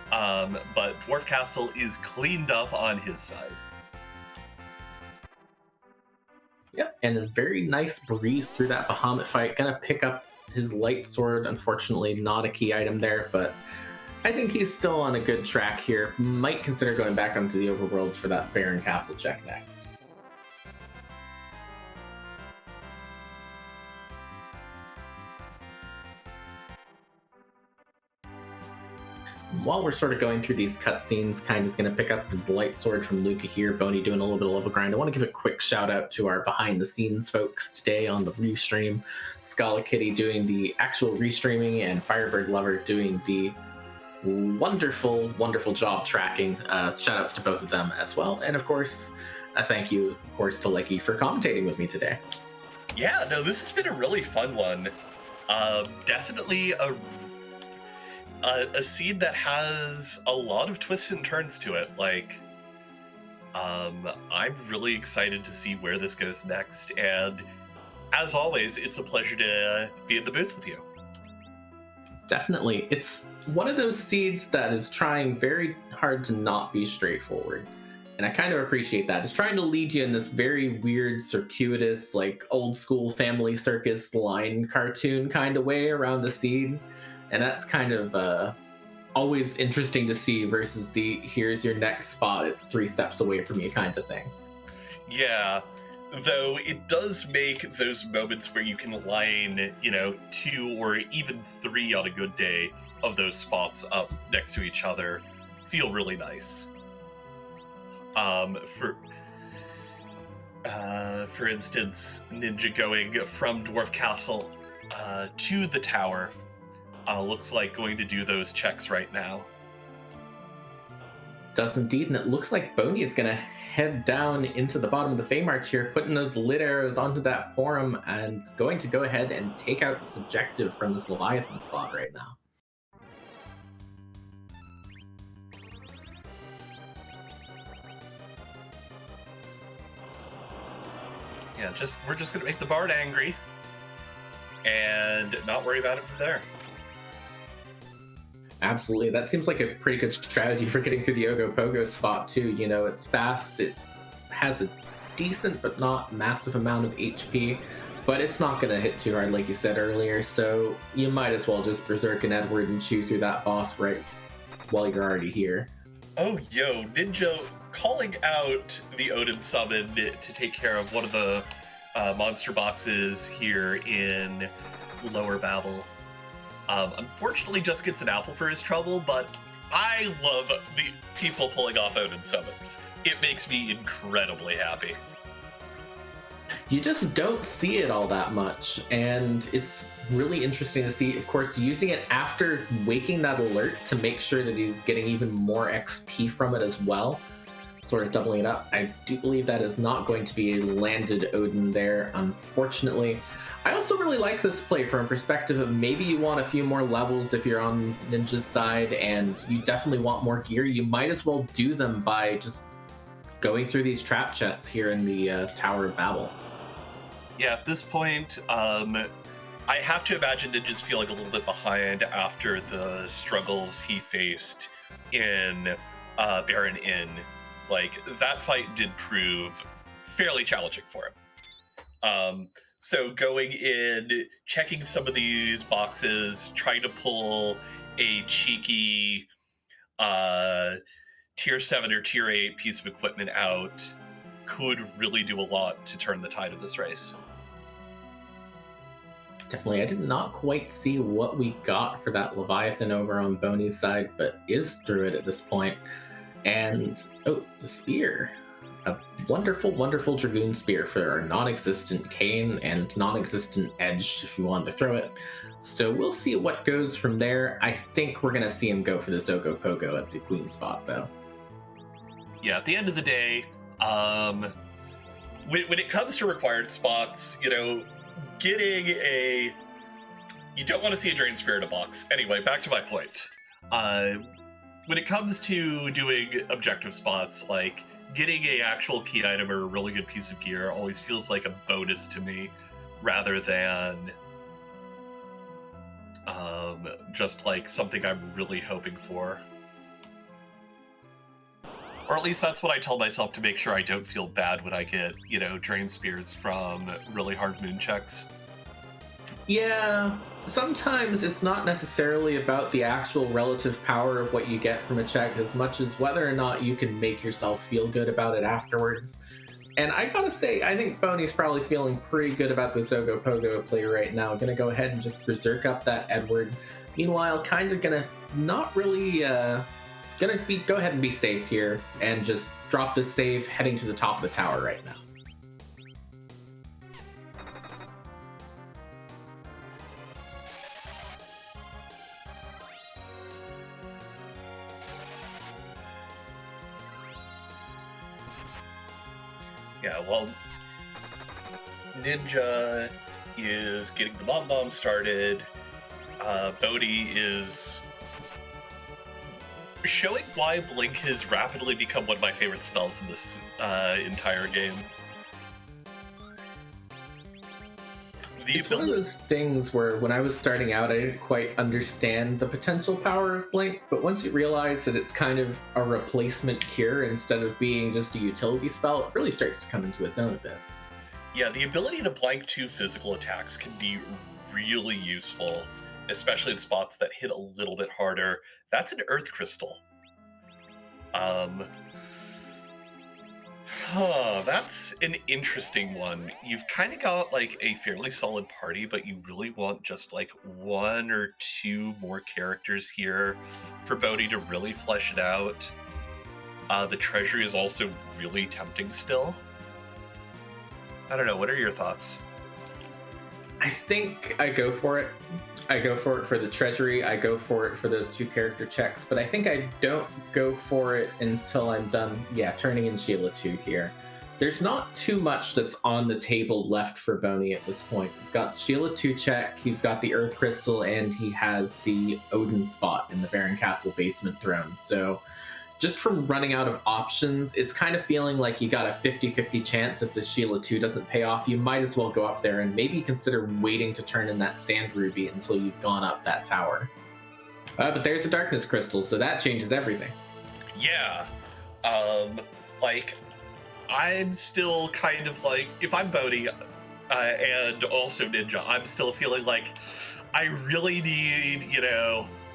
but Dwarf Castle is cleaned up on his side. Yep, and a very nice breeze through that Bahamut fight. Gonna pick up his light sword. Unfortunately, not a key item there, but I think he's still on a good track here. Might consider going back onto the overworlds for that Baron Castle check next. While we're sort of going through these cutscenes, kind of going to pick up the light sword from Luca here. BoneyC doing a little bit of level grind. I want to give a quick shout out to our behind the scenes folks today on the restream. Scala Kitty doing the actual restreaming, and Firebird Lover doing the wonderful, wonderful job tracking. Shout outs to both of them as well. And of course, a thank you, of course, to Lecky for commentating with me today. Yeah, no, this has been a really fun one. Definitely a seed that has a lot of twists and turns to it. Like, I'm really excited to see where this goes next, and as always, it's a pleasure to be in the booth with you. Definitely. It's one of those seeds that is trying very hard to not be straightforward. And I kind of appreciate that. It's trying to lead you in this very weird, circuitous, like old school family circus line cartoon kind of way around the scene. And that's kind of always interesting to see versus the here's your next spot, it's 3 steps away from you kind of thing. Yeah, though it does make those moments where you can line, 2 or even 3 on a good day of those spots up next to each other feel really nice. For instance, Ninja going from Dwarf Castle to the tower looks like going to do those checks right now. Does indeed, and it looks like Boney is going to head down into the bottom of the Feymarch here, putting those lit arrows onto that Porum, and going to go ahead and take out this objective from this Leviathan spot right now. Yeah, we're just gonna make the Bard angry and not worry about it from there. Absolutely, that seems like a pretty good strategy for getting through the Ogopogo spot too. It's fast, it has a decent but not massive amount of HP, but it's not going to hit too hard like you said earlier, so you might as well just Berserk and Edward and chew through that boss right while you're already here. Oh, yo, Ninja calling out the Odin summon to take care of one of the monster boxes here in Lower Babel. Unfortunately, just gets an apple for his trouble, but I love the people pulling off Odin summons. It makes me incredibly happy. You just don't see it all that much, and it's really interesting to see, of course, using it after waking that alert to make sure that he's getting even more XP from it as well, sort of doubling it up. I do believe that is not going to be a landed Odin there, unfortunately. I also really like this play from a perspective of maybe you want a few more levels if you're on Ninja's side, and you definitely want more gear. You might as well do them by just going through these trap chests here in the Tower of Babel. Yeah, at this point, I have to imagine Ninja's feeling a little bit behind after the struggles he faced in Baron Inn. Like, that fight did prove fairly challenging for him. So going in, checking some of these boxes, trying to pull a cheeky tier 7 or tier 8 piece of equipment out could really do a lot to turn the tide of this race. Definitely. I did not quite see what we got for that Leviathan over on BoneyC's side, but is through it at this point. And, oh, the spear. A wonderful, wonderful Dragoon Spear for our non-existent Cane and non-existent Edge if you wanted to throw it. So we'll see what goes from there. I think we're going to see him go for this Ogopogo at the Queen spot, though. Yeah, at the end of the day, when it comes to required spots, getting a... You don't want to see a Drain Spear in a box. Anyway, back to my point. When it comes to doing objective spots, like getting a actual key item or a really good piece of gear always feels like a bonus to me rather than just like something I'm really hoping for. Or at least that's what I tell myself to make sure I don't feel bad when I get, Drain Spears from really hard moon checks. Yeah, sometimes it's not necessarily about the actual relative power of what you get from a check as much as whether or not you can make yourself feel good about it afterwards. And I gotta say, I think BoneyC's probably feeling pretty good about this Ogopogo play right now. Gonna go ahead and just berserk up that Edward. Meanwhile, kind of gonna not really, go ahead and be safe here and just drop this save heading to the top of the tower right now. Yeah, well, Ninja is getting the bomb started. Bodhi is showing why Blink has rapidly become one of my favorite spells in this entire game. It's one of those things where when I was starting out, I didn't quite understand the potential power of Blink, but once you realize that it's kind of a replacement cure instead of being just a utility spell, it really starts to come into its own a bit. Yeah, the ability to blank 2 physical attacks can be really useful, especially in spots that hit a little bit harder. That's an Earth Crystal. That's an interesting one. You've kind of got like a fairly solid party, but you really want just like 1 or 2 more characters here for Bodhi to really flesh it out. The treasury is also really tempting still. I don't know. What are your thoughts? I think I go for it. I go for it for the treasury. I go for it for those 2 character checks, but I think I don't go for it until I'm done, turning in Sheila 2 here. There's not too much that's on the table left for Boney at this point. He's got Sheila 2 check, he's got the Earth Crystal, and he has the Odin spot in the Baron Castle basement throne. So just from running out of options, it's kind of feeling like you got a 50-50 chance if the Sheila 2 doesn't pay off. You might as well go up there and maybe consider waiting to turn in that Sand Ruby until you've gone up that tower. But there's a Darkness Crystal, so that changes everything. Yeah. I'm still kind of like, if I'm Bodhi and also Ninja, I'm still feeling like I really need,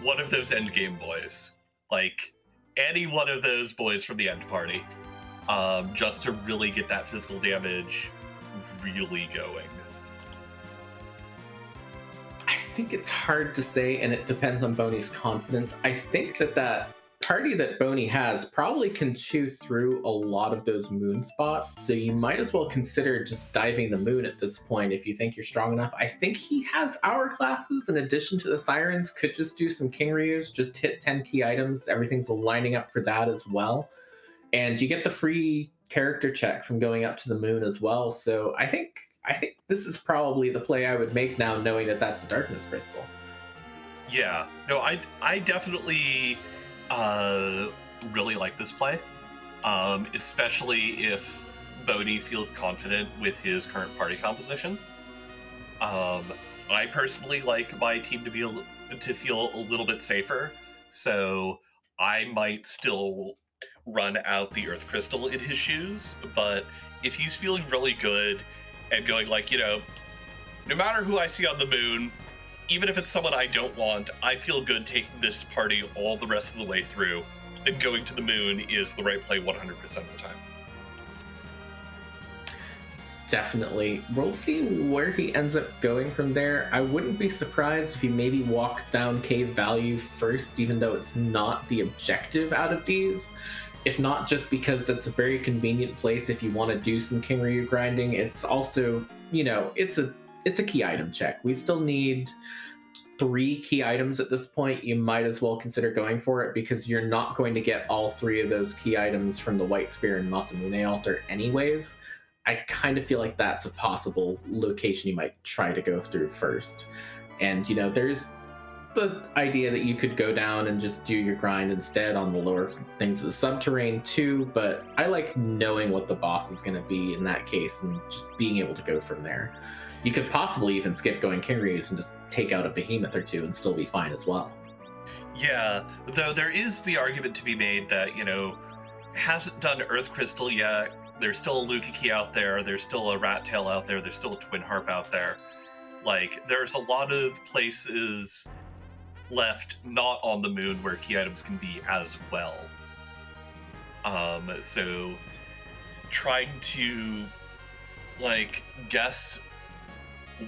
one of those endgame boys. Like, any one of those boys from the end party, just to really get that physical damage really going. I think it's hard to say, and it depends on Boney's confidence. I think that party that Boney has probably can chew through a lot of those moon spots, so you might as well consider just diving the moon at this point if you think you're strong enough. I think he has hourglasses in addition to the sirens, could just do some King Ryus, just hit 10 key items, everything's lining up for that as well. And you get the free character check from going up to the moon as well, so I think this is probably the play I would make now, knowing that that's the Darkness Crystal. Yeah, no, I definitely really like this play, especially if Bodhi feels confident with his current party composition. I personally like my team to feel a little bit safer, so I might still run out the Earth Crystal in his shoes, but if he's feeling really good and going like, no matter who I see on the moon, even if it's someone I don't want, I feel good taking this party all the rest of the way through, then going to the moon is the right play 100% of the time. Definitely. We'll see where he ends up going from there. I wouldn't be surprised if he maybe walks down Cave Value first, even though it's not the objective out of these. If not just because it's a very convenient place if you want to do some King Ryu grinding. It's also, it's a key item check. We still need 3 key items at this point. You might as well consider going for it because you're not going to get all 3 of those key items from the White Spear and Masamune altar anyways. I kind of feel like that's a possible location you might try to go through first. And, there's the idea that you could go down and just do your grind instead on the lower things of the subterranean too, but I like knowing what the boss is going to be in that case and just being able to go from there. You could possibly even skip going King Ryus and just take out a behemoth or 2 and still be fine as well. Yeah, though there is the argument to be made that, hasn't done Earth Crystal yet. There's still a Luka Key out there. There's still a Rat Tail out there. There's still a Twin Harp out there. Like, there's a lot of places left not on the moon where key items can be as well. So trying to, guess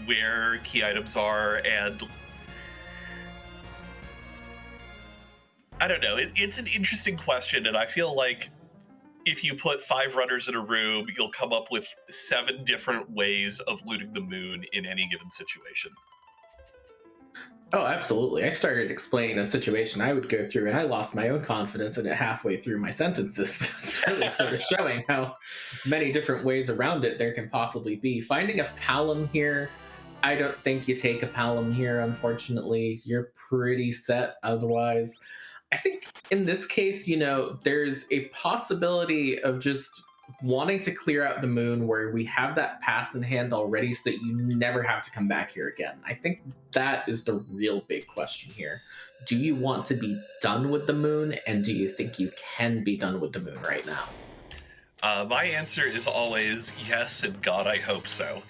where key items are, and I don't know, it's an interesting question, and I feel like if you put 5 runners in a room, you'll come up with 7 different ways of looting the moon in any given situation. Oh, absolutely. I started explaining a situation I would go through, and I lost my own confidence in it halfway through my sentences. It's really sort of showing how many different ways around it there can possibly be. Finding a Palom here, I don't think you take a Palom here, unfortunately. You're pretty set otherwise. I think in this case, there's a possibility of just wanting to clear out the moon where we have that pass in hand already so that you never have to come back here again. I think that is the real big question here. Do you want to be done with the moon, and do you think you can be done with the moon right now? My answer is always yes, and God, I hope so.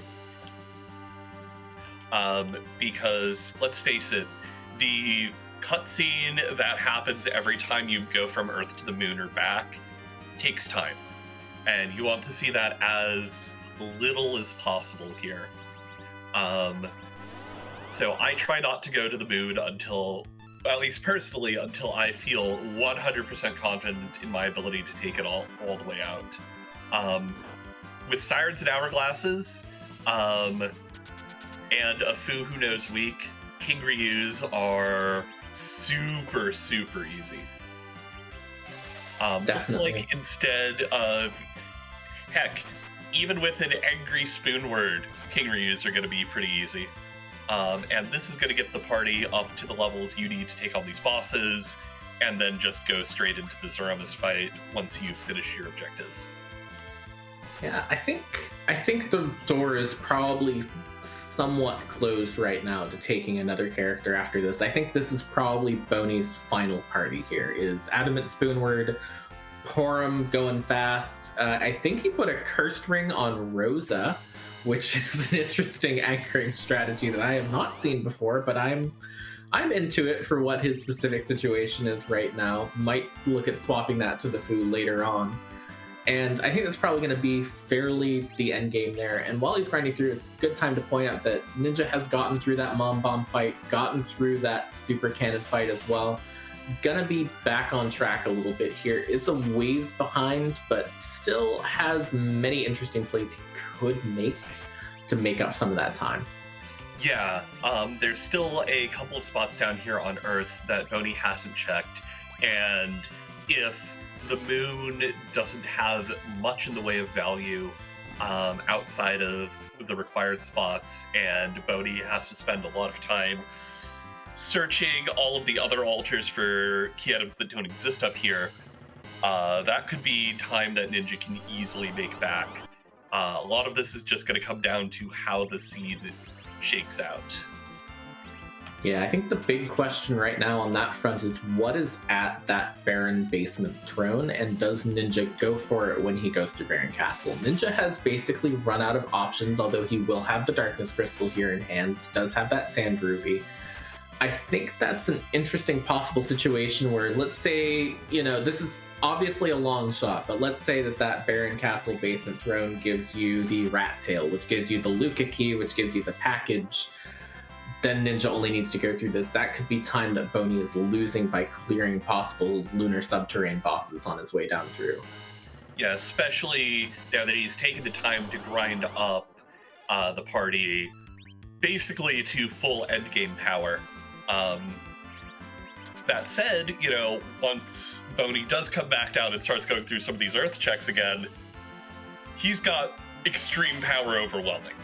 Because, let's face it, the cutscene that happens every time you go from Earth to the moon or back takes time. And you want to see that as little as possible here. So I try not to go to the moon until, at least personally, until I feel 100% confident in my ability to take it all the way out. With Sirens and Hourglasses, and a Fu Who Knows Weak, King Ryu's are super, super easy. Looks like instead of, heck, even with an Angry Spoon Word, King Ryu's are going to be pretty easy. And this is going to get the party up to the levels you need to take on these bosses, and then just go straight into the Zeromus fight once you finish your objectives. Yeah, I think the door is probably somewhat closed right now to taking another character after this. I think this is probably BoneyC's final party here, is Adamant Spoonword, Porum going fast. I think he put a cursed ring on Rosa, which is an interesting anchoring strategy that I have not seen before, but I'm into it for what his specific situation is right now. Might look at swapping that to the Fu later on. And I think that's probably going to be fairly the end game there. And while he's grinding through, it's a good time to point out that Ninja has gotten through that Mom Bomb fight, gotten through that Super Cannon fight as well. Gonna be back on track a little bit here. Is a ways behind, but still has many interesting plays he could make to make up some of that time. Yeah, there's still a couple of spots down here on Earth that BoneyC hasn't checked, and if the moon doesn't have much in the way of value outside of the required spots, and BoneyC has to spend a lot of time searching all of the other altars for key items that don't exist up here, that could be time that Ninja can easily make back. A lot of this is just going to come down to how the seed shakes out. Yeah, I think the big question right now on that front is what is at that Baron basement throne, and does Ninja go for it when he goes to Baron Castle? Ninja has basically run out of options, although he will have the Darkness Crystal here in hand, does have that Sand Ruby. I think that's an interesting possible situation where, let's say, this is obviously a long shot, but let's say that Baron Castle basement throne gives you the Rat Tail, which gives you the Luca key, which gives you the package. Then Ninja only needs to go through this. That could be time that BoneyC is losing by clearing possible Lunar subterranean bosses on his way down through. Yeah, especially now that he's taken the time to grind up the party basically to full endgame power. That said, once BoneyC does come back down and starts going through some of these Earth checks again, he's got extreme power overwhelming.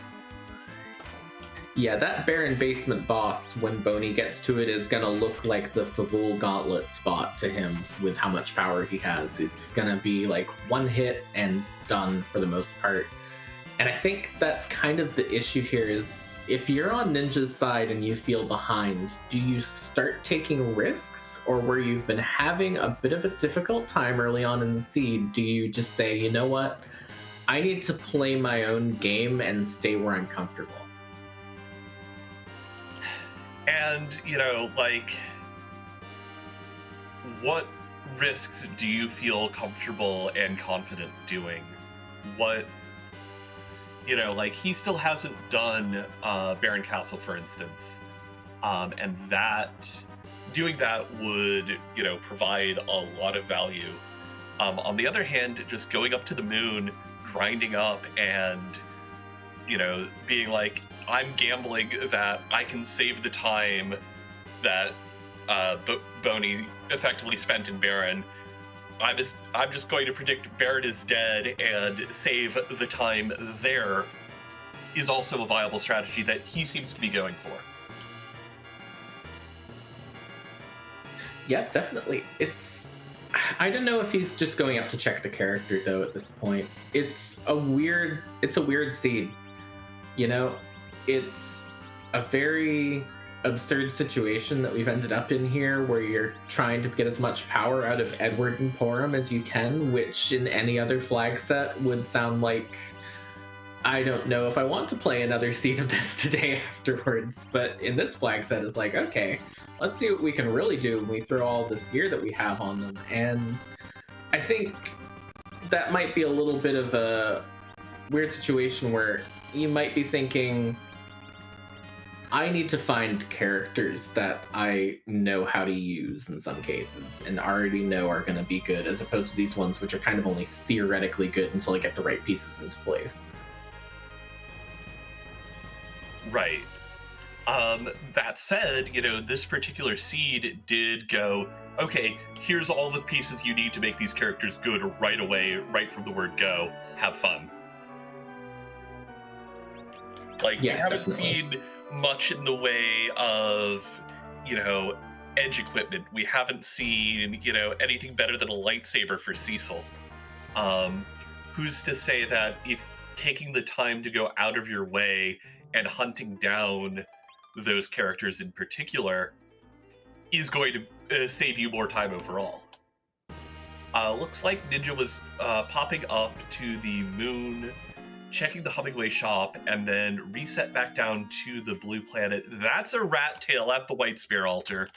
Yeah, that Baron basement boss, when BoneyC gets to it, is going to look like the Zeus Gauntlet spot to him with how much power he has. It's going to be like one hit and done for the most part. And I think that's kind of the issue here is, if you're on Ninja's side and you feel behind, do you start taking risks? Or where you've been having a bit of a difficult time early on in the seed, do you just say, you know what? I need to play my own game and stay where I'm comfortable. And, what risks do you feel comfortable and confident doing? He still hasn't done Baron Castle, for instance. And doing that would, provide a lot of value. On the other hand, just going up to the moon, grinding up, and, being like, I'm gambling that I can save the time that BoneyC effectively spent in Baron. I'm just going to predict Baron is dead and save the time there is also a viable strategy that he seems to be going for. Yeah, definitely. It's I don't know if he's just going up to check the character though at this point. It's a weird seed. You know, it's a very absurd situation that we've ended up in here where you're trying to get as much power out of Edward and Porum as you can, which in any other flag set would sound like, I don't know if I want to play another seed of this today afterwards, but in this flag set it's like, okay, let's see what we can really do when we throw all this gear that we have on them. And I think that might be a little bit of a weird situation where you might be thinking, I need to find characters that I know how to use in some cases and already know are going to be good, as opposed to these ones which are kind of only theoretically good until I get the right pieces into place. Right. That said, you know, this particular seed did go, okay, here's all the pieces you need to make these characters good right away, right from the word go. Have fun. Like, Yeah, we haven't definitely seen much in the way of, you know, edge equipment. We haven't seen, you know, anything better than a lightsaber for Cecil. Who's to say that if taking the time to go out of your way and hunting down those characters in particular is going to save you more time overall. Looks like Ninja was popping up to the moon, checking the Hummingway shop, and then reset back down to the blue planet. That's a rat tail at the White Spear altar.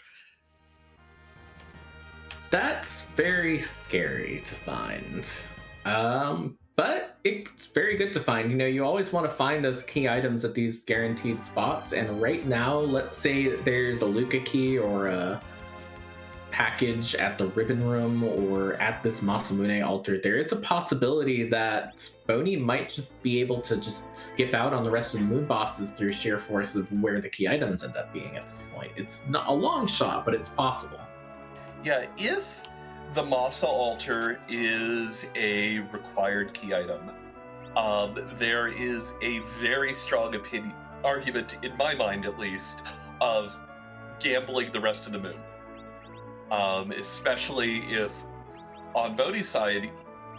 That's very scary to find. But it's very good to find. You know, you always want to find those key items at these guaranteed spots. And right now, let's say there's a Luca key or a package at the Ribbon Room or at this Masamune altar. There is a possibility that Boney might just be able to just skip out on the rest of the moon bosses through sheer force of where the key items end up being at this point. It's not a long shot, but it's possible. Yeah, if the Masa altar is a required key item, there is a very strong argument, in my mind at least, of gambling the rest of the moon. Especially if, on Boney's side,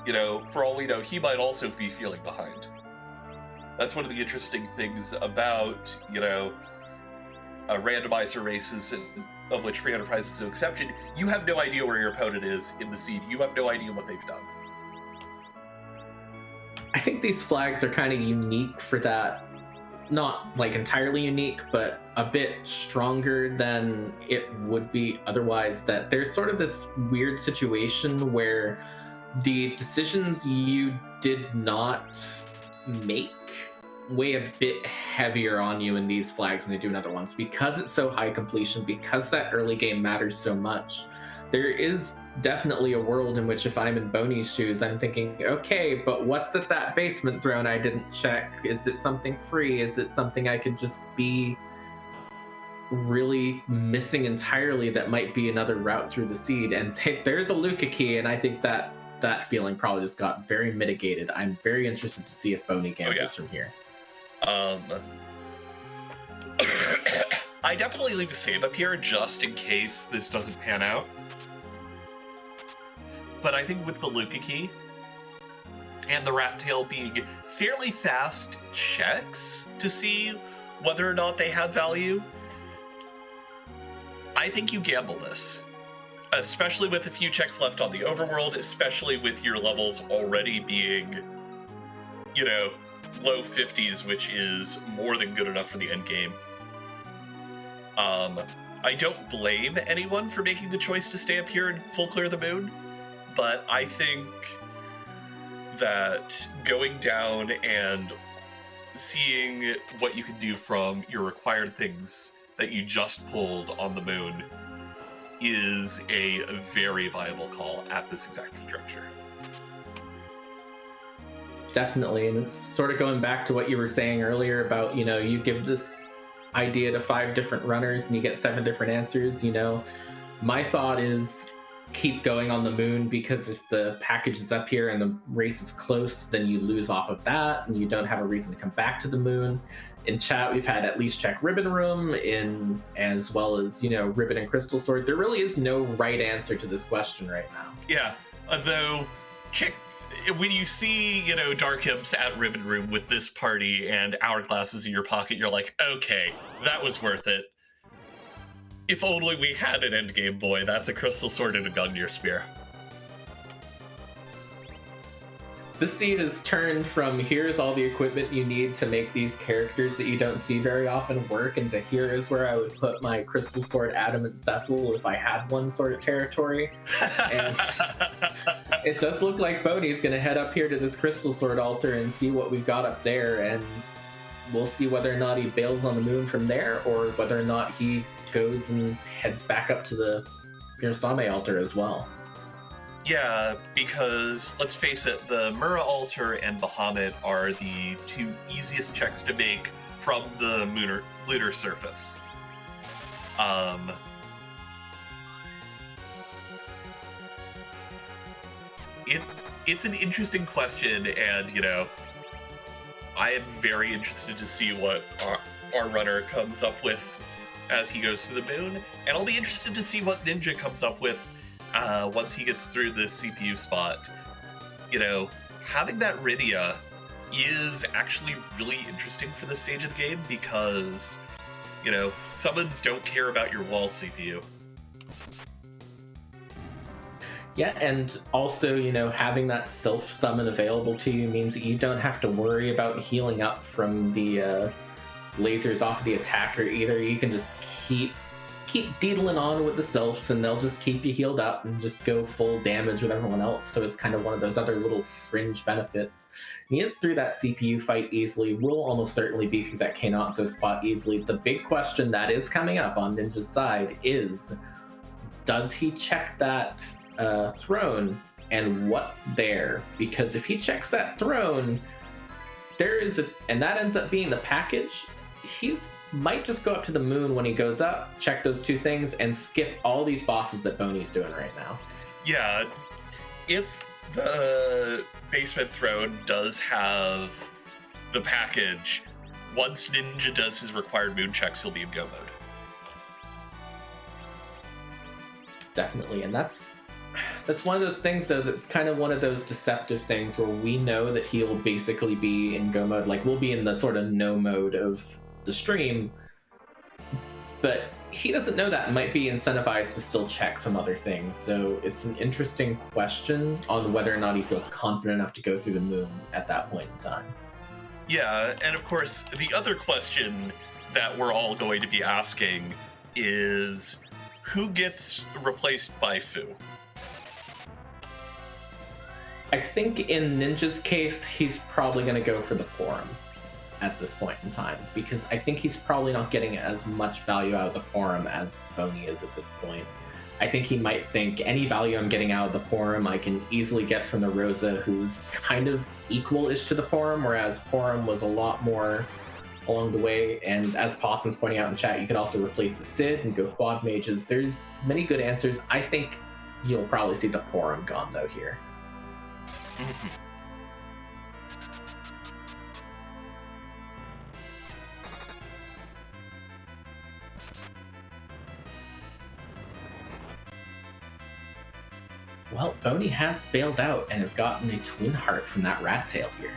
you know, for all we know, he might also be feeling behind. That's one of the interesting things about, you know, randomizer races, and of which Free Enterprise is no exception. You have no idea where your opponent is in the seed. You have no idea what they've done. I think these flags are kind of unique for that. Not like entirely unique, but a bit stronger than it would be otherwise. That there's sort of this weird situation where the decisions you did not make weigh a bit heavier on you in these flags than they do in other ones, because it's so high completion, because that early game matters so much. There is definitely a world in which if I'm in Boney's shoes, I'm thinking, okay, but what's at that basement throne I didn't check? Is it something free? Is it something I could just be really missing entirely that might be another route through the seed? And there's a Luca key, and I think that feeling probably just got very mitigated. I'm very interested to see if Boney gambles from here. I definitely leave a save up here just in case this doesn't pan out. But I think with the Luca key and the rat tail being fairly fast checks to see whether or not they have value, I think you gamble this. Especially with a few checks left on the overworld, especially with your levels already being, you know, low 50s, which is more than good enough for the end game. I don't blame anyone for making the choice to stay up here and full clear the moon, but I think that going down and seeing what you can do from your required things that you just pulled on the moon is a very viable call at this exact juncture. Definitely, and it's sort of going back to what you were saying earlier about, you know, you give this idea to 5 different runners and you get 7 different answers. You know, my thought is keep going on the moon, because if the package is up here and the race is close, then you lose off of that and you don't have a reason to come back to the moon. In chat, we've had at least check Ribbon Room, as well as, Ribbon and Crystal Sword. There really is no right answer to this question right now. Yeah, although check when you see, Dark Imps at Ribbon Room with this party and hourglasses in your pocket, you're like, okay, that was worth it. If only we had an endgame boy. That's a Crystal Sword and a Gungnir Spear. The seed is turned from here's all the equipment you need to make these characters that you don't see very often work, into here is where I would put my Crystal Sword Adamant Cecil if I had one sort of territory. And it does look like BoneyC's going to head up here to this Crystal Sword altar and see what we've got up there, and we'll see whether or not he bails on the moon from there, or whether or not he goes and heads back up to the Mirsame altar as well. Yeah, because let's face it, the Mura altar and Bahamut are the two easiest checks to make from the lunar surface. It's an interesting question, and I am very interested to see what our runner comes up with as he goes to the moon, and I'll be interested to see what Ninja comes up with once he gets through the CPU spot. Having that Rydia is actually really interesting for this stage of the game, because, summons don't care about your wall CPU. Yeah, and also, having that self-summon available to you means that you don't have to worry about healing up from the lasers off of the attacker either. You can just keep deedling on with the selfs, and they'll just keep you healed up and just go full damage with everyone else. So it's kind of one of those other little fringe benefits. He is through that CPU fight easily, will almost certainly be through that Kainatsu spot easily. The big question that is coming up on Ninja's side is, does he check that throne, and what's there? Because if he checks that throne, and that ends up being the package, he's might just go up to the moon when he goes up, check those two things, and skip all these bosses that BoneyC's doing right now. Yeah, if the basement throne does have the package, once Ninja does his required moon checks, he'll be in go mode. Definitely, and that's one of those things, though, that's kind of one of those deceptive things where we know that he'll basically be in go mode. Like, we'll be in the sort of no mode of the stream, but he doesn't know that, might be incentivized to still check some other things. So it's an interesting question on whether or not he feels confident enough to go through the moon at that point in time. Yeah, and of course, the other question that we're all going to be asking is, who gets replaced by Fu? I think in Ninja's case, he's probably going to go for the Porum at this point in time, because I think he's probably not getting as much value out of the Porum as BoneyC is at this point. I think he might think, any value I'm getting out of the Porum, I can easily get from the Rosa, who's kind of equal-ish to the Porum, whereas Porum was a lot more along the way. And as Possum's pointing out in chat, you could also replace the Sid and go quad mages. There's many good answers. I think you'll probably see the Porum gone, though, here. Well, BoneyC has bailed out and has gotten a twin heart from that rat tail here.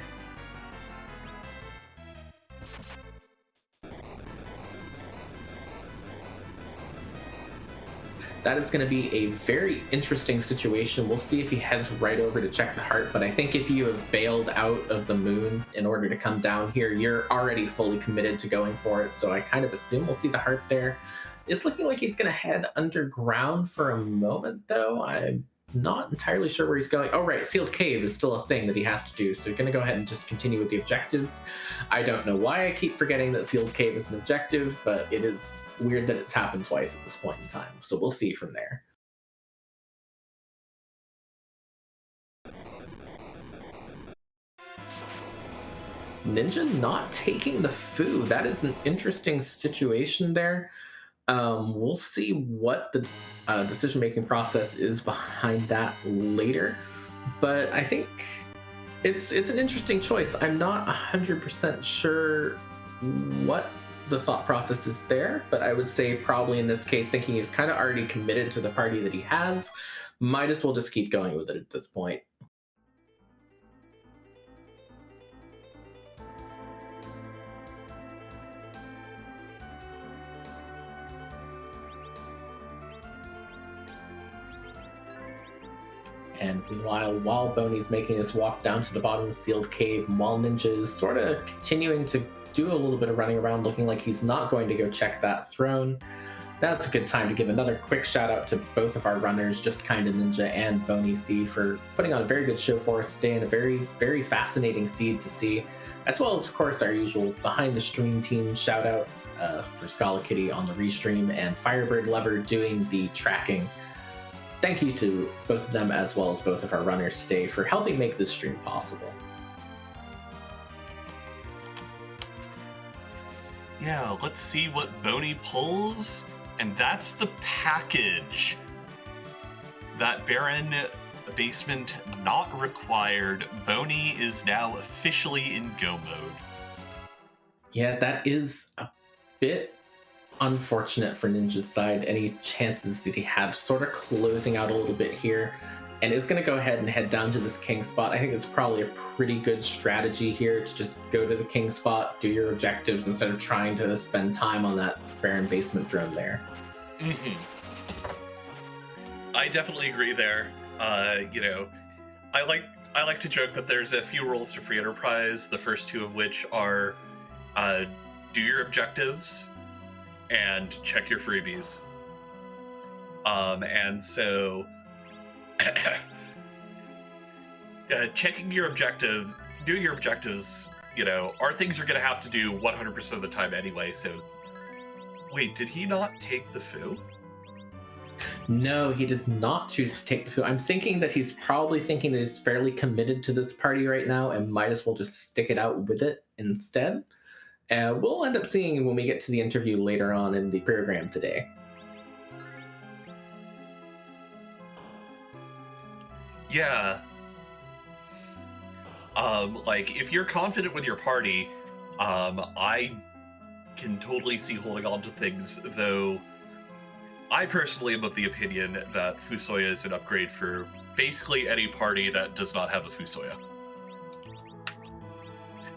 That is going to be a very interesting situation. We'll see if he heads right over to check the heart, but I think if you have bailed out of the moon in order to come down here, you're already fully committed to going for it, so I kind of assume we'll see the heart there. It's looking like he's going to head underground for a moment, though. I'm not entirely sure where he's going. Oh, right, Sealed Cave is still a thing that he has to do, so you're going to go ahead and just continue with the objectives. I don't know why I keep forgetting that Sealed Cave is an objective, but it is weird that it's happened twice at this point in time, so we'll see from there. Ninja not taking the Fu. That is an interesting situation there. We'll see what the decision-making process is behind that later, but I think it's an interesting choice. I'm not 100% sure what the thought process is there, but I would say probably in this case, thinking he's kind of already committed to the party that he has, might as well just keep going with it at this point. And meanwhile, while Boney's making his walk down to the bottom of the sealed cave, while Ninja is sort of continuing to do a little bit of running around, looking like he's not going to go check that throne, that's a good time to give another quick shout out to both of our runners, JustKindaNinja and BoneyC, for putting on a very good show for us today and a very, very fascinating seed to see, as well as, of course, our usual behind the stream team shout out for Scala Kitty on the restream and Firebird Lover doing the tracking. Thank you to both of them as well as both of our runners today for helping make this stream possible. Yeah, let's see what Boney pulls. And that's the package. That Baron basement not required. Boney is now officially in go mode. Yeah, that is a bit unfortunate for Ninja's side. Any chances that he had sort of closing out a little bit here, and is going to go ahead and head down to this king spot. I think it's probably a pretty good strategy here to just go to the king spot, do your objectives instead of trying to spend time on that Baron basement drone there. Mm-hmm. I definitely agree there. You know, I like to joke that there's a few rules to free enterprise, the first two of which are do your objectives and check your freebies. And so checking your objective, doing your objectives, you know, are things you're going to have to do 100% of the time anyway. So wait, did he not take the foo? No, he did not choose to take the foo. I'm thinking that he's probably thinking that he's fairly committed to this party right now and might as well just stick it out with it instead. We'll end up seeing when we get to the interview later on in the program today. Yeah. Like, if you're confident with your party, I can totally see holding on to things, though I personally am of the opinion that Fusoya is an upgrade for basically any party that does not have a Fusoya.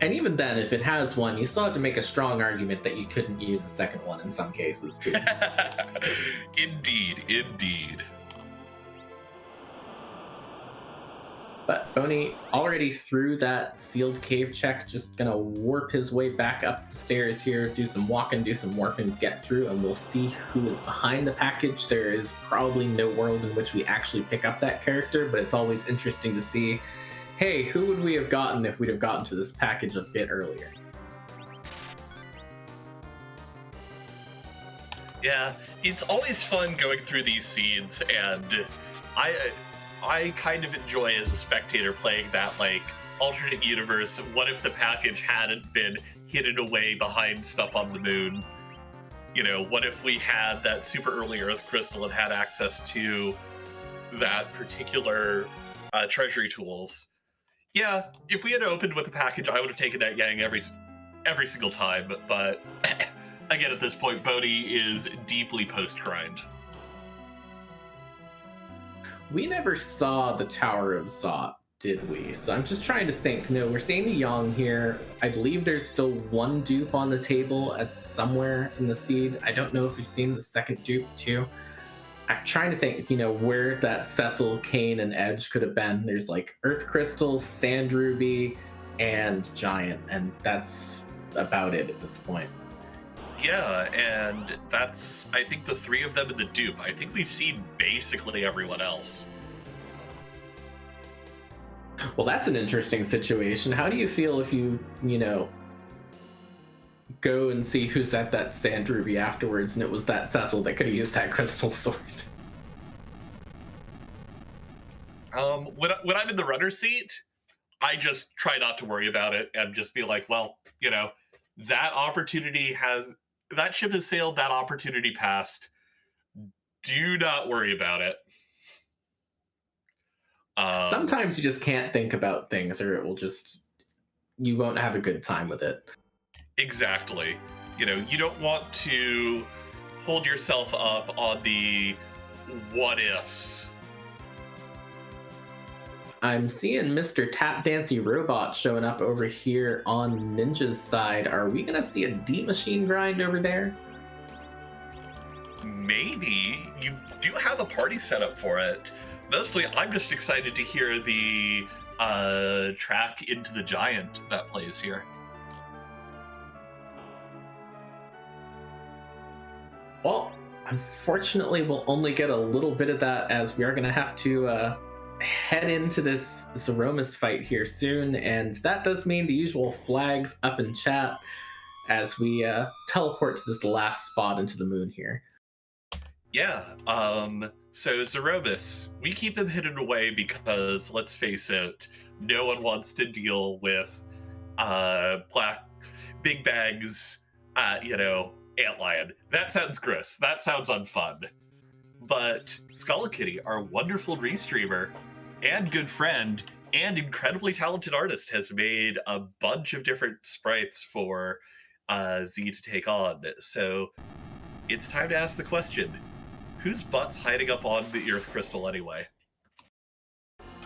And even then, if it has one, you still have to make a strong argument that you couldn't use a second one in some cases, too. Indeed, indeed. But Boney, already through that sealed cave check, just gonna warp his way back up the stairs here, do some walking, do some warping, get through, and we'll see who is behind the package. There is probably no world in which we actually pick up that character, but it's always interesting to see, hey, who would we have gotten if we'd have gotten to this package a bit earlier? Yeah, it's always fun going through these scenes, and I kind of enjoy as a spectator playing that, like, alternate universe. What if the package hadn't been hidden away behind stuff on the moon? You know, what if we had that super early Earth crystal and had access to that particular treasury tools? Yeah, if we had opened with a package, I would have taken that Yang every single time, but again, at this point, Boney is deeply post-grind. We never saw the Tower of Zot, did we? So I'm just trying to think. No, we're seeing the Yang here. I believe there's still one dupe on the table at somewhere in the seed. I don't know if we've seen the second dupe too. I'm trying to think, you know, where that Cecil, Kane, and Edge could have been. There's like Earth Crystal, Sand Ruby, and Giant, and that's about it at this point. Yeah, and that's, I think, the three of them in the dupe. I think we've seen basically everyone else. Well, that's an interesting situation. How do you feel if you know, go and see who's at that Sand Ruby afterwards, and it was that Cecil that could have used that crystal sword? When I'm in the runner seat, I just try not to worry about it and just be like, well, you know, that opportunity has That ship has sailed, that opportunity passed. Do not worry about it. Sometimes you just can't think about things, or it will just, you won't have a good time with it. Exactly. You know, you don't want to hold yourself up on the what ifs. I'm seeing Mr. Tap Dancy Robot showing up over here on Ninja's side. Are we gonna see a D machine grind over there? Maybe. You do have a party set up for it. Mostly, I'm just excited to hear the track Into the Giant that plays here. Well, unfortunately, we'll only get a little bit of that, as we are going to have to head into this Zeromus fight here soon, and that does mean the usual flags up in chat as we teleport to this last spot into the moon here. Yeah, so Zeromus, we keep him hidden away because, let's face it, no one wants to deal with black big bags, antlion. That sounds gross. That sounds unfun. But Skullakitty, our wonderful restreamer and good friend and incredibly talented artist, has made a bunch of different sprites for Z to take on. So it's time to ask the question, whose butt's hiding up on the Earth Crystal anyway?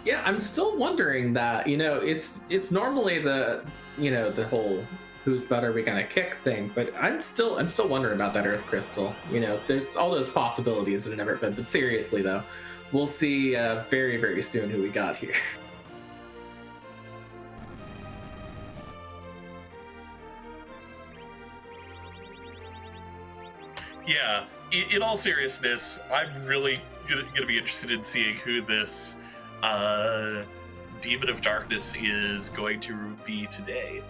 Yeah, I'm still wondering that. It's normally the whole whose butt are we gonna kick thing, but I'm still wondering about that Earth Crystal. There's all those possibilities that have never been. But seriously though, we'll see very, very soon who we got here. Yeah, in all seriousness, I'm really gonna be interested in seeing who this Demon of Darkness is going to be today.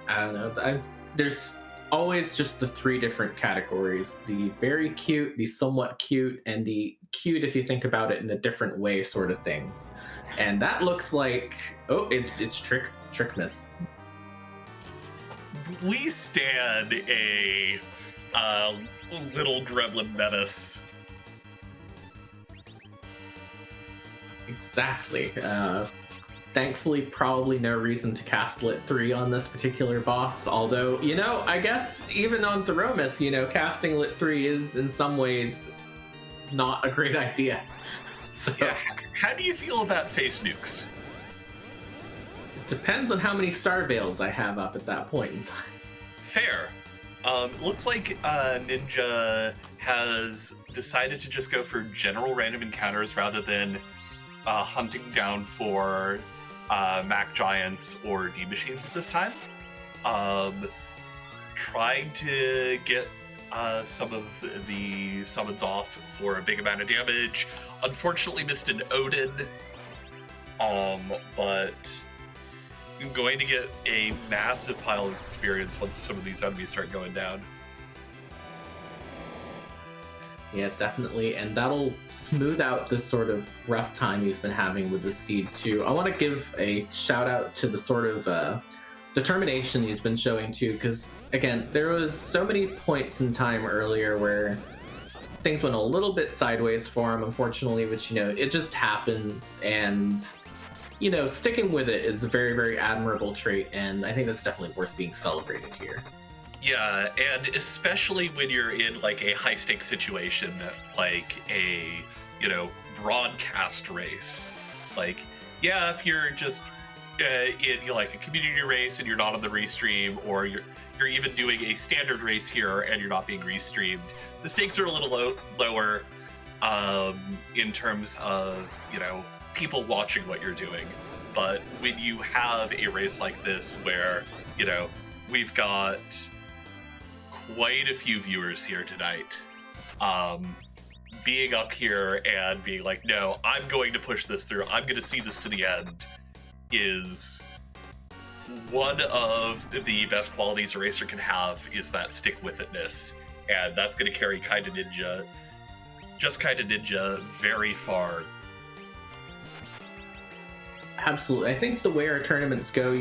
I don't know. There's always just the three different categories: the very cute, the somewhat cute, and the cute if you think about it in a different way sort of things. And that looks like, oh, it's Trickmas. We stand a little gremlin menace. Exactly. Thankfully, probably no reason to cast Lit 3 on this particular boss. Although, I guess even on Zeromus, casting Lit 3 is in some ways not a great idea. So, yeah, how do you feel about face nukes? It depends on how many Star Veils I have up at that point in time. Fair. Looks like Ninja has decided to just go for general random encounters rather than hunting down for Mac Giants or D Machines at this time. Trying to get some of the summons off for a big amount of damage. Unfortunately missed an Odin, but going to get a massive pile of experience once some of these enemies start going down. Yeah, definitely, and that'll smooth out this sort of rough time he's been having with the seed too. I want to give a shout out to the sort of determination he's been showing too, because again, there was so many points in time earlier where things went a little bit sideways for him, unfortunately, which it just happens, and sticking with it is a very, very admirable trait, and I think that's definitely worth being celebrated here. Yeah, and especially when you're in like a high stakes situation, like a broadcast race. Like, yeah, if you're just in like a community race and you're not on the restream, or you're even doing a standard race here and you're not being restreamed, the stakes are a little lower in terms of people watching what you're doing. But when you have a race like this where we've got quite a few viewers here tonight, being up here and being like, no, I'm going to push this through, I'm going to see this to the end, is one of the best qualities a racer can have, is that stick-with-itness. And that's going to carry JustKindaNinja very far. Absolutely. I think the way our tournaments go,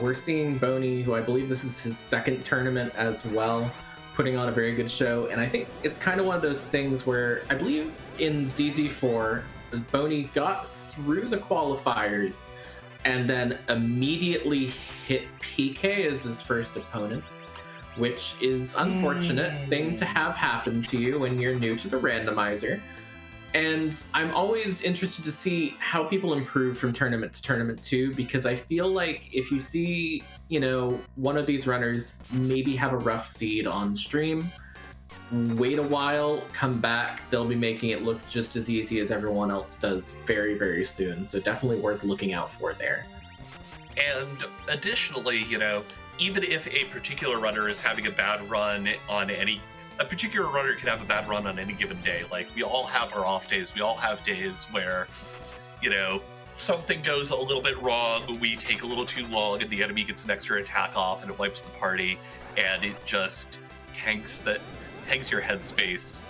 we're seeing Boney, who I believe this is his second tournament as well, putting on a very good show. And I think it's kind of one of those things where I believe in ZZ4, Boney got through the qualifiers and then immediately hit PK as his first opponent, which is unfortunate thing to have happen to you when you're new to the randomizer. And I'm always interested to see how people improve from tournament to tournament too, because I feel like if you see, one of these runners maybe have a rough seed on stream, wait a while, come back, they'll be making it look just as easy as everyone else does very, very soon. So definitely worth looking out for there. And additionally, even if a particular runner is having a bad run on a particular runner can have a bad run on any given day. Like, we all have our off days. We all have days where, something goes a little bit wrong, we take a little too long, and the enemy gets an extra attack off, and it wipes the party, and it just tanks your headspace.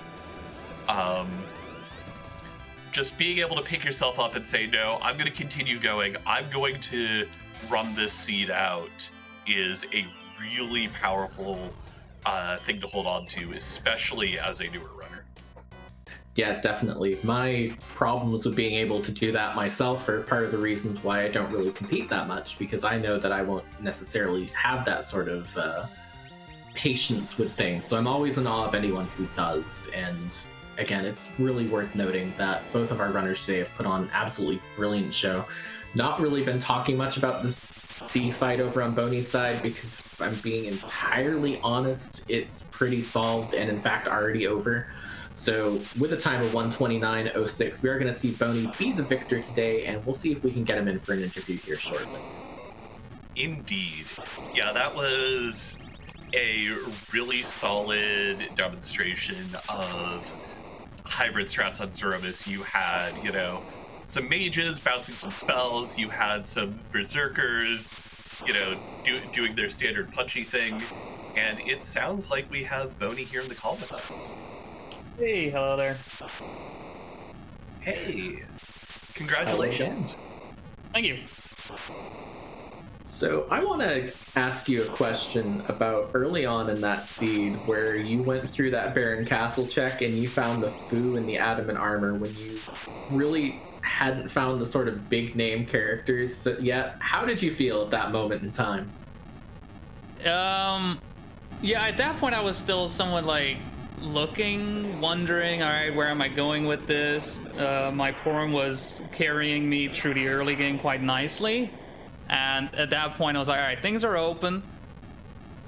Just being able to pick yourself up and say, no, I'm going to continue going. I'm going to run this seed out is a really powerful thing to hold on to, especially as a newer runner. Yeah, definitely. My problems with being able to do that myself are part of the reasons why I don't really compete that much, because I know that I won't necessarily have that sort of patience with things. So I'm always in awe of anyone who does. And again, it's really worth noting that both of our runners today have put on an absolutely brilliant show. Not really been talking much about this C fight over on Boney's side, because if I'm being entirely honest, it's pretty solved and in fact already over. So with a time of 1:29.06, we are going to see Boney be the victor today, and we'll see if we can get him in for an interview here shortly. Indeed. Yeah, that was a really solid demonstration of hybrid strats on Zeromus. You had, some mages bouncing some spells, you had some berserkers, doing their standard punchy thing, and it sounds like we have Boney here in the call with us. Hey, hello there. Hey, congratulations. Thank you. So I want to ask you a question about early on in that seed where you went through that Baron Castle check and you found the Fu and the Adamant armor when you really hadn't found the sort of big name characters yet. How did you feel at that moment in time? Yeah, at that point I was still somewhat like looking, wondering, all right, where am I going with this? My Porum was carrying me through the early game quite nicely. And at that point I was like, all right, things are open.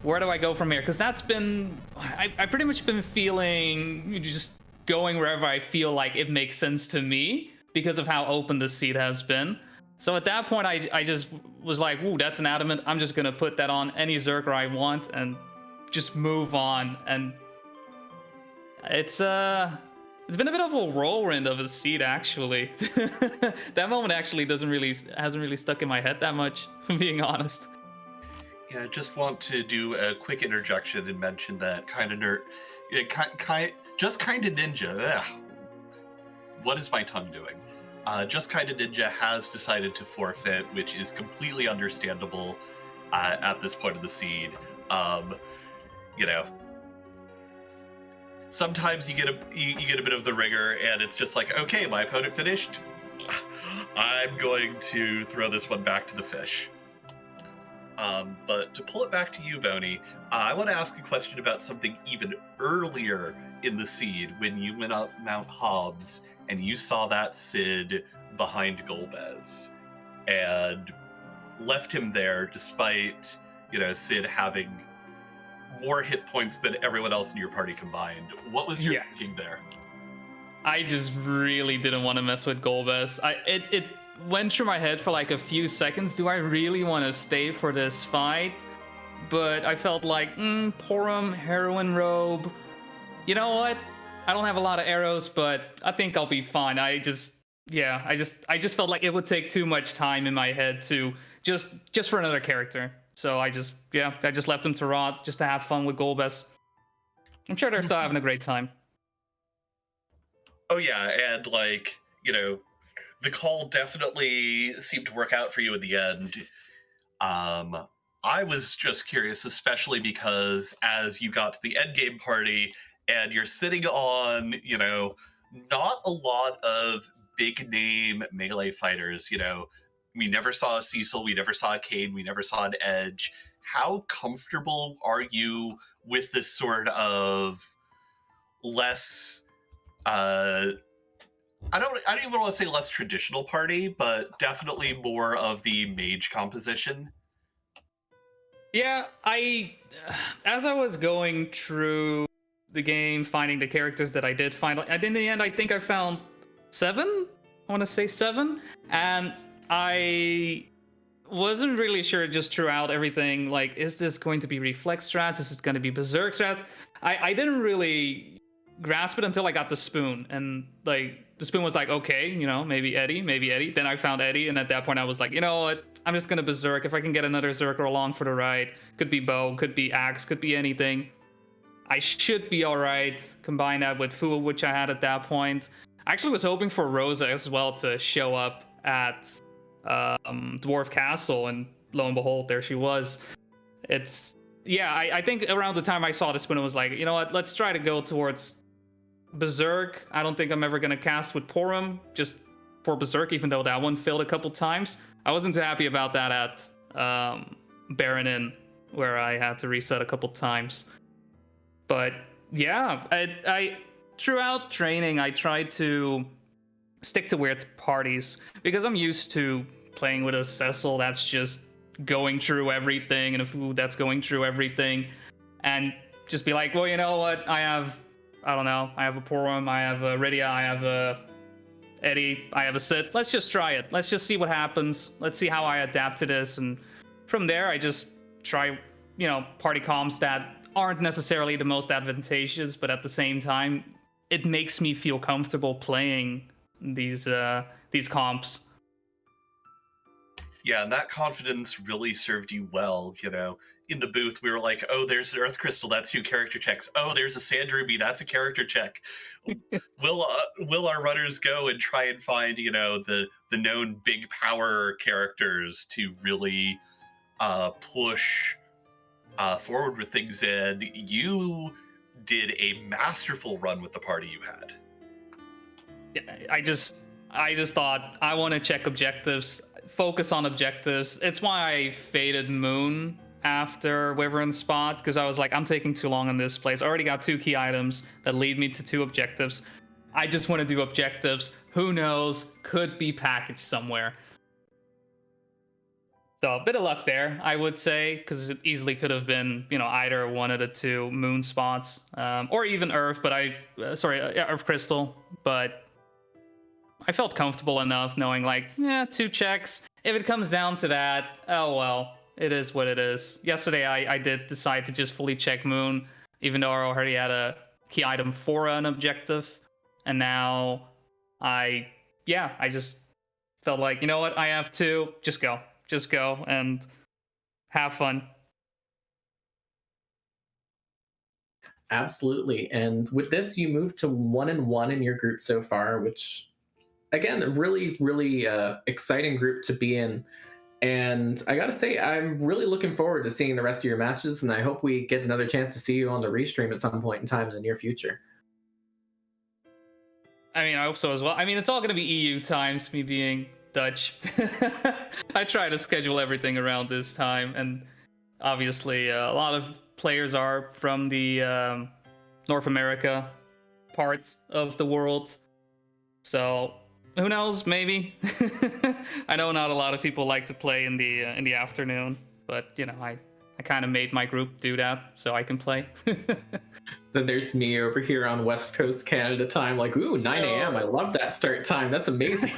Where do I go from here? Because that's been, I pretty much been feeling just going wherever I feel like it makes sense to me because of how open the seed has been. So at that point I just was like, ooh, that's an Adamant. I'm just going to put that on any Zerker I want and just move on. And it's been a bit of a whirlwind of a seed, actually. That moment actually hasn't really stuck in my head that much, if I'm being honest. Yeah, I just want to do a quick interjection and mention that JustKindaNinja. What is my tongue doing? JustKindaNinja has decided to forfeit, which is completely understandable at this point of the seed. Sometimes you get a bit of the ringer, and it's just like, okay, my opponent finished. I'm going to throw this one back to the fish. But to pull it back to you, Boney, I want to ask a question about something even earlier in the seed when you went up Mount Hobbs and you saw that Cid behind Golbez and left him there despite, Cid having more hit points than everyone else in your party combined. What was your thinking there? I just really didn't want to mess with Golbez. It went through my head for like a few seconds. Do I really want to stay for this fight? But I felt like, Porum, Heroine Robe. You know what? I don't have a lot of arrows, but I think I'll be fine. I just felt like it would take too much time in my head to just for another character. So I just left him to rot just to have fun with Golbez. I'm sure they're still having a great time. Oh yeah, and the call definitely seemed to work out for you in the end. I was just curious, especially because as you got to the endgame party and you're sitting on, not a lot of big name melee fighters, we never saw a Cecil, we never saw a Kane, we never saw an Edge. How comfortable are you with this sort of less I don't even want to say less traditional party, but definitely more of the mage composition? Yeah, as I was going through the game, finding the characters that I did find, like, in the end, I think I found 7. I want to say 7, and I wasn't really sure just throughout everything. Like, is this going to be reflex strats? Is it going to be berserk strat? I didn't really grasp it until I got the spoon, and like the spoon was like, okay, maybe Eddie, maybe Eddie. Then I found Eddie, and at that point I was like, you know what? I'm just gonna berserk. If I can get another Zerker along for the ride, could be bow, could be axe, could be anything. I should be all right. Combine that with Fu, which I had at that point. I actually was hoping for Rosa as well to show up at Dwarf Castle, and lo and behold, there she was. I think around the time I saw this one, it was like, you know what? Let's try to go towards Berserk. I don't think I'm ever gonna cast with Porum just for Berserk, even though that one failed a couple times. I wasn't too happy about that at Baron Inn, where I had to reset a couple times. But yeah, I throughout training, I tried to stick to weird parties because I'm used to playing with a Cecil that's just going through everything and a food that's going through everything, and just be like, well, you know what? I have a Porum, I have a Rydia, I have a Eddie, I have a Sid. Let's just try it. Let's just see what happens. Let's see how I adapt to this. And from there, I just try, party comms that aren't necessarily the most advantageous, but at the same time, it makes me feel comfortable playing these comps. Yeah, and that confidence really served you well, In the booth, we were like, oh, there's an Earth Crystal, that's 2 character checks. Oh, there's a Sand Ruby, that's a character check. Will our runners go and try and find, the known big power characters to really push forward with things? And you did a masterful run with the party you had. Yeah, I just thought I want to check objectives, focus on objectives. It's why I faded Moon after Wyvern spot, because I was like, I'm taking too long in this place. I already got 2 key items that lead me to 2 objectives. I just want to do objectives. Who knows? Could be packaged somewhere. So a bit of luck there, I would say, because it easily could have been, either one of the 2 Moon spots, or even Earth, but Earth Crystal. But I felt comfortable enough knowing, 2 checks. If it comes down to that, oh well, it is what it is. Yesterday, I did decide to just fully check Moon, even though I already had a key item for an objective. And now I just felt like, you know what, I have 2, just go and have fun. Absolutely. And with this, you move to 1-1 in your group so far, which, again, a really, really exciting group to be in. And I gotta say, I'm really looking forward to seeing the rest of your matches, and I hope we get another chance to see you on the restream at some point in time in the near future. I hope so as well. It's all going to be EU times, me being Dutch. I try to schedule everything around this time, and obviously a lot of players are from the North America parts of the world. So who knows? Maybe. I know not a lot of people like to play in the afternoon, but I kind of made my group do that so I can play. Then there's me over here on West Coast Canada time, like, ooh, 9 a.m. I love that start time. That's amazing.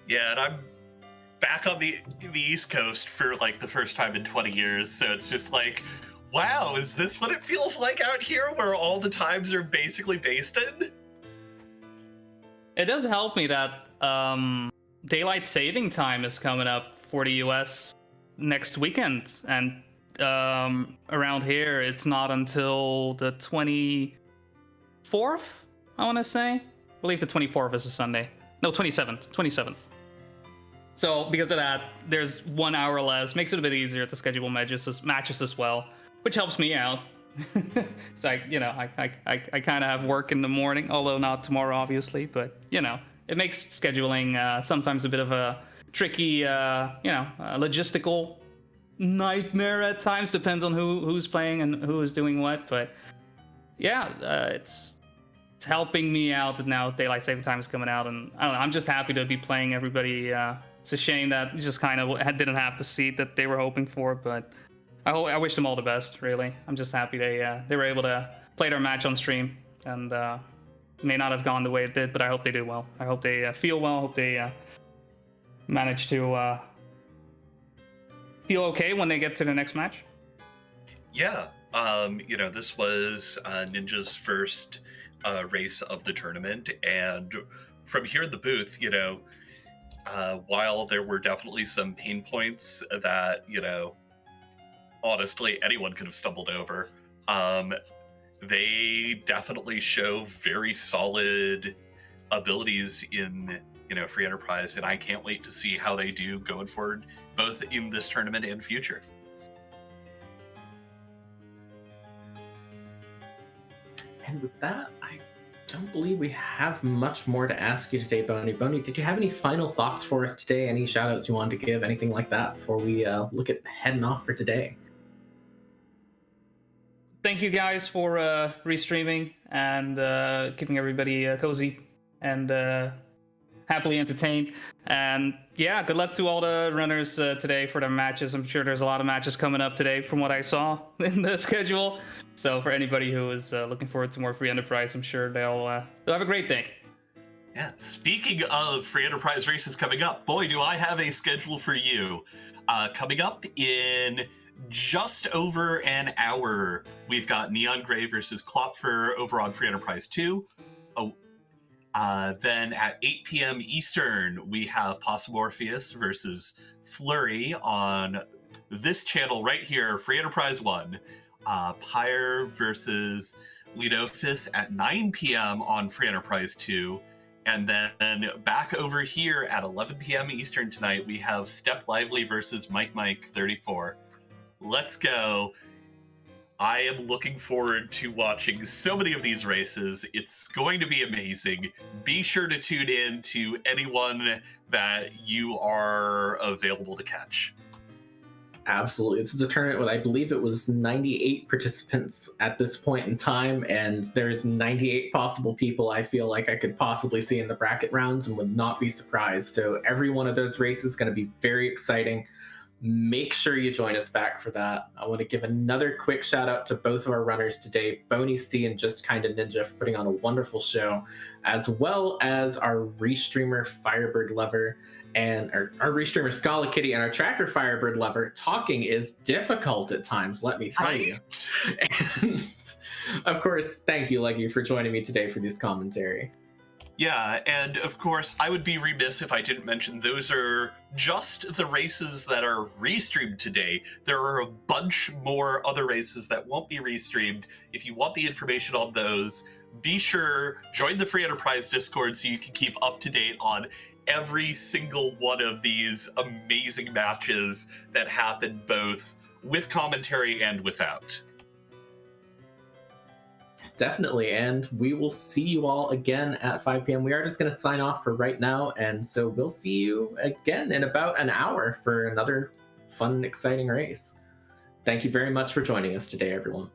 Yeah, and I'm back on the East Coast for the first time in 20 years, so it's just like, wow, is this what it feels like out here where all the times are basically based in? It does help me that daylight saving time is coming up for the US next weekend, and around here it's not until the 24th, I want to say. I believe the 24th is a Sunday. No, 27th. 27th. So because of that, there's 1 hour less. Makes it a bit easier to schedule matches as well, which helps me out. It's like, you know, I kind of have work in the morning, although not tomorrow, obviously. But, you know, it makes scheduling sometimes a bit of a tricky, logistical nightmare at times. Depends on who's playing and who is doing what. But yeah, it's helping me out that now daylight saving time is coming out, and I don't know. I'm just happy to be playing everybody. It's a shame that just kind of didn't have the seat that they were hoping for, but I wish them all the best. Really, I'm just happy they were able to play their match on stream, and may not have gone the way it did, but I hope they do well. I hope they feel well. I hope they manage to feel okay when they get to the next match. Yeah, this was Ninja's first race of the tournament, and from here in the booth, while there were definitely some pain points that, honestly anyone could have stumbled over, they definitely show very solid abilities in free enterprise, and I can't wait to see how they do going forward, both in this tournament and future. And with that, I don't believe we have much more to ask you today, Boney. Boney, did you have any final thoughts for us today? Any shout outs you wanted to give? Anything like that before we look at heading off for today? Thank you guys for restreaming and keeping everybody cozy and happily entertained. And yeah, good luck to all the runners today for their matches. I'm sure there's a lot of matches coming up today from what I saw in the schedule. So for anybody who is looking forward to more free enterprise, I'm sure they'll have a great day. Yeah, speaking of free enterprise races coming up, boy, do I have a schedule for you. Coming up in just over an hour, we've got Neon Gray versus Klopfer over on Free Enterprise 2. Then at 8 p.m. Eastern, we have Morpheus versus Flurry on this channel right here, Free Enterprise 1. Pyre versus Lidofis at 9 p.m. on Free Enterprise 2. And then back over here at 11 p.m. Eastern tonight, we have Step Lively versus Mike 34. Let's go. I am looking forward to watching so many of these races. It's going to be amazing. Be sure to tune in to anyone that you are available to catch. Absolutely. This is a tournament with, I believe it was 98 participants at this point in time, and there's 98 possible people I feel like I could possibly see in the bracket rounds and would not be surprised. So every one of those races is going to be very exciting. Make sure you join us back for that. I want to give another quick shout out to both of our runners today, BoneyC and JustKindaNinja, for putting on a wonderful show, as well as our restreamer Firebird Lover and our restreamer Scala Kitty and our tracker Firebird Lover. Talking is difficult at times, let me tell you. And of course, thank you, Leggy, for joining me today for this commentary. Yeah, and of course, I would be remiss if I didn't mention those are just the races that are restreamed today. There are a bunch more other races that won't be restreamed. If you want the information on those, be sure, join the Free Enterprise Discord so you can keep up to date on every single one of these amazing matches that happen both with commentary and without. Definitely, and we will see you all again at 5 p.m. We are just going to sign off for right now, and so we'll see you again in about an hour for another fun, exciting race. Thank you very much for joining us today, everyone.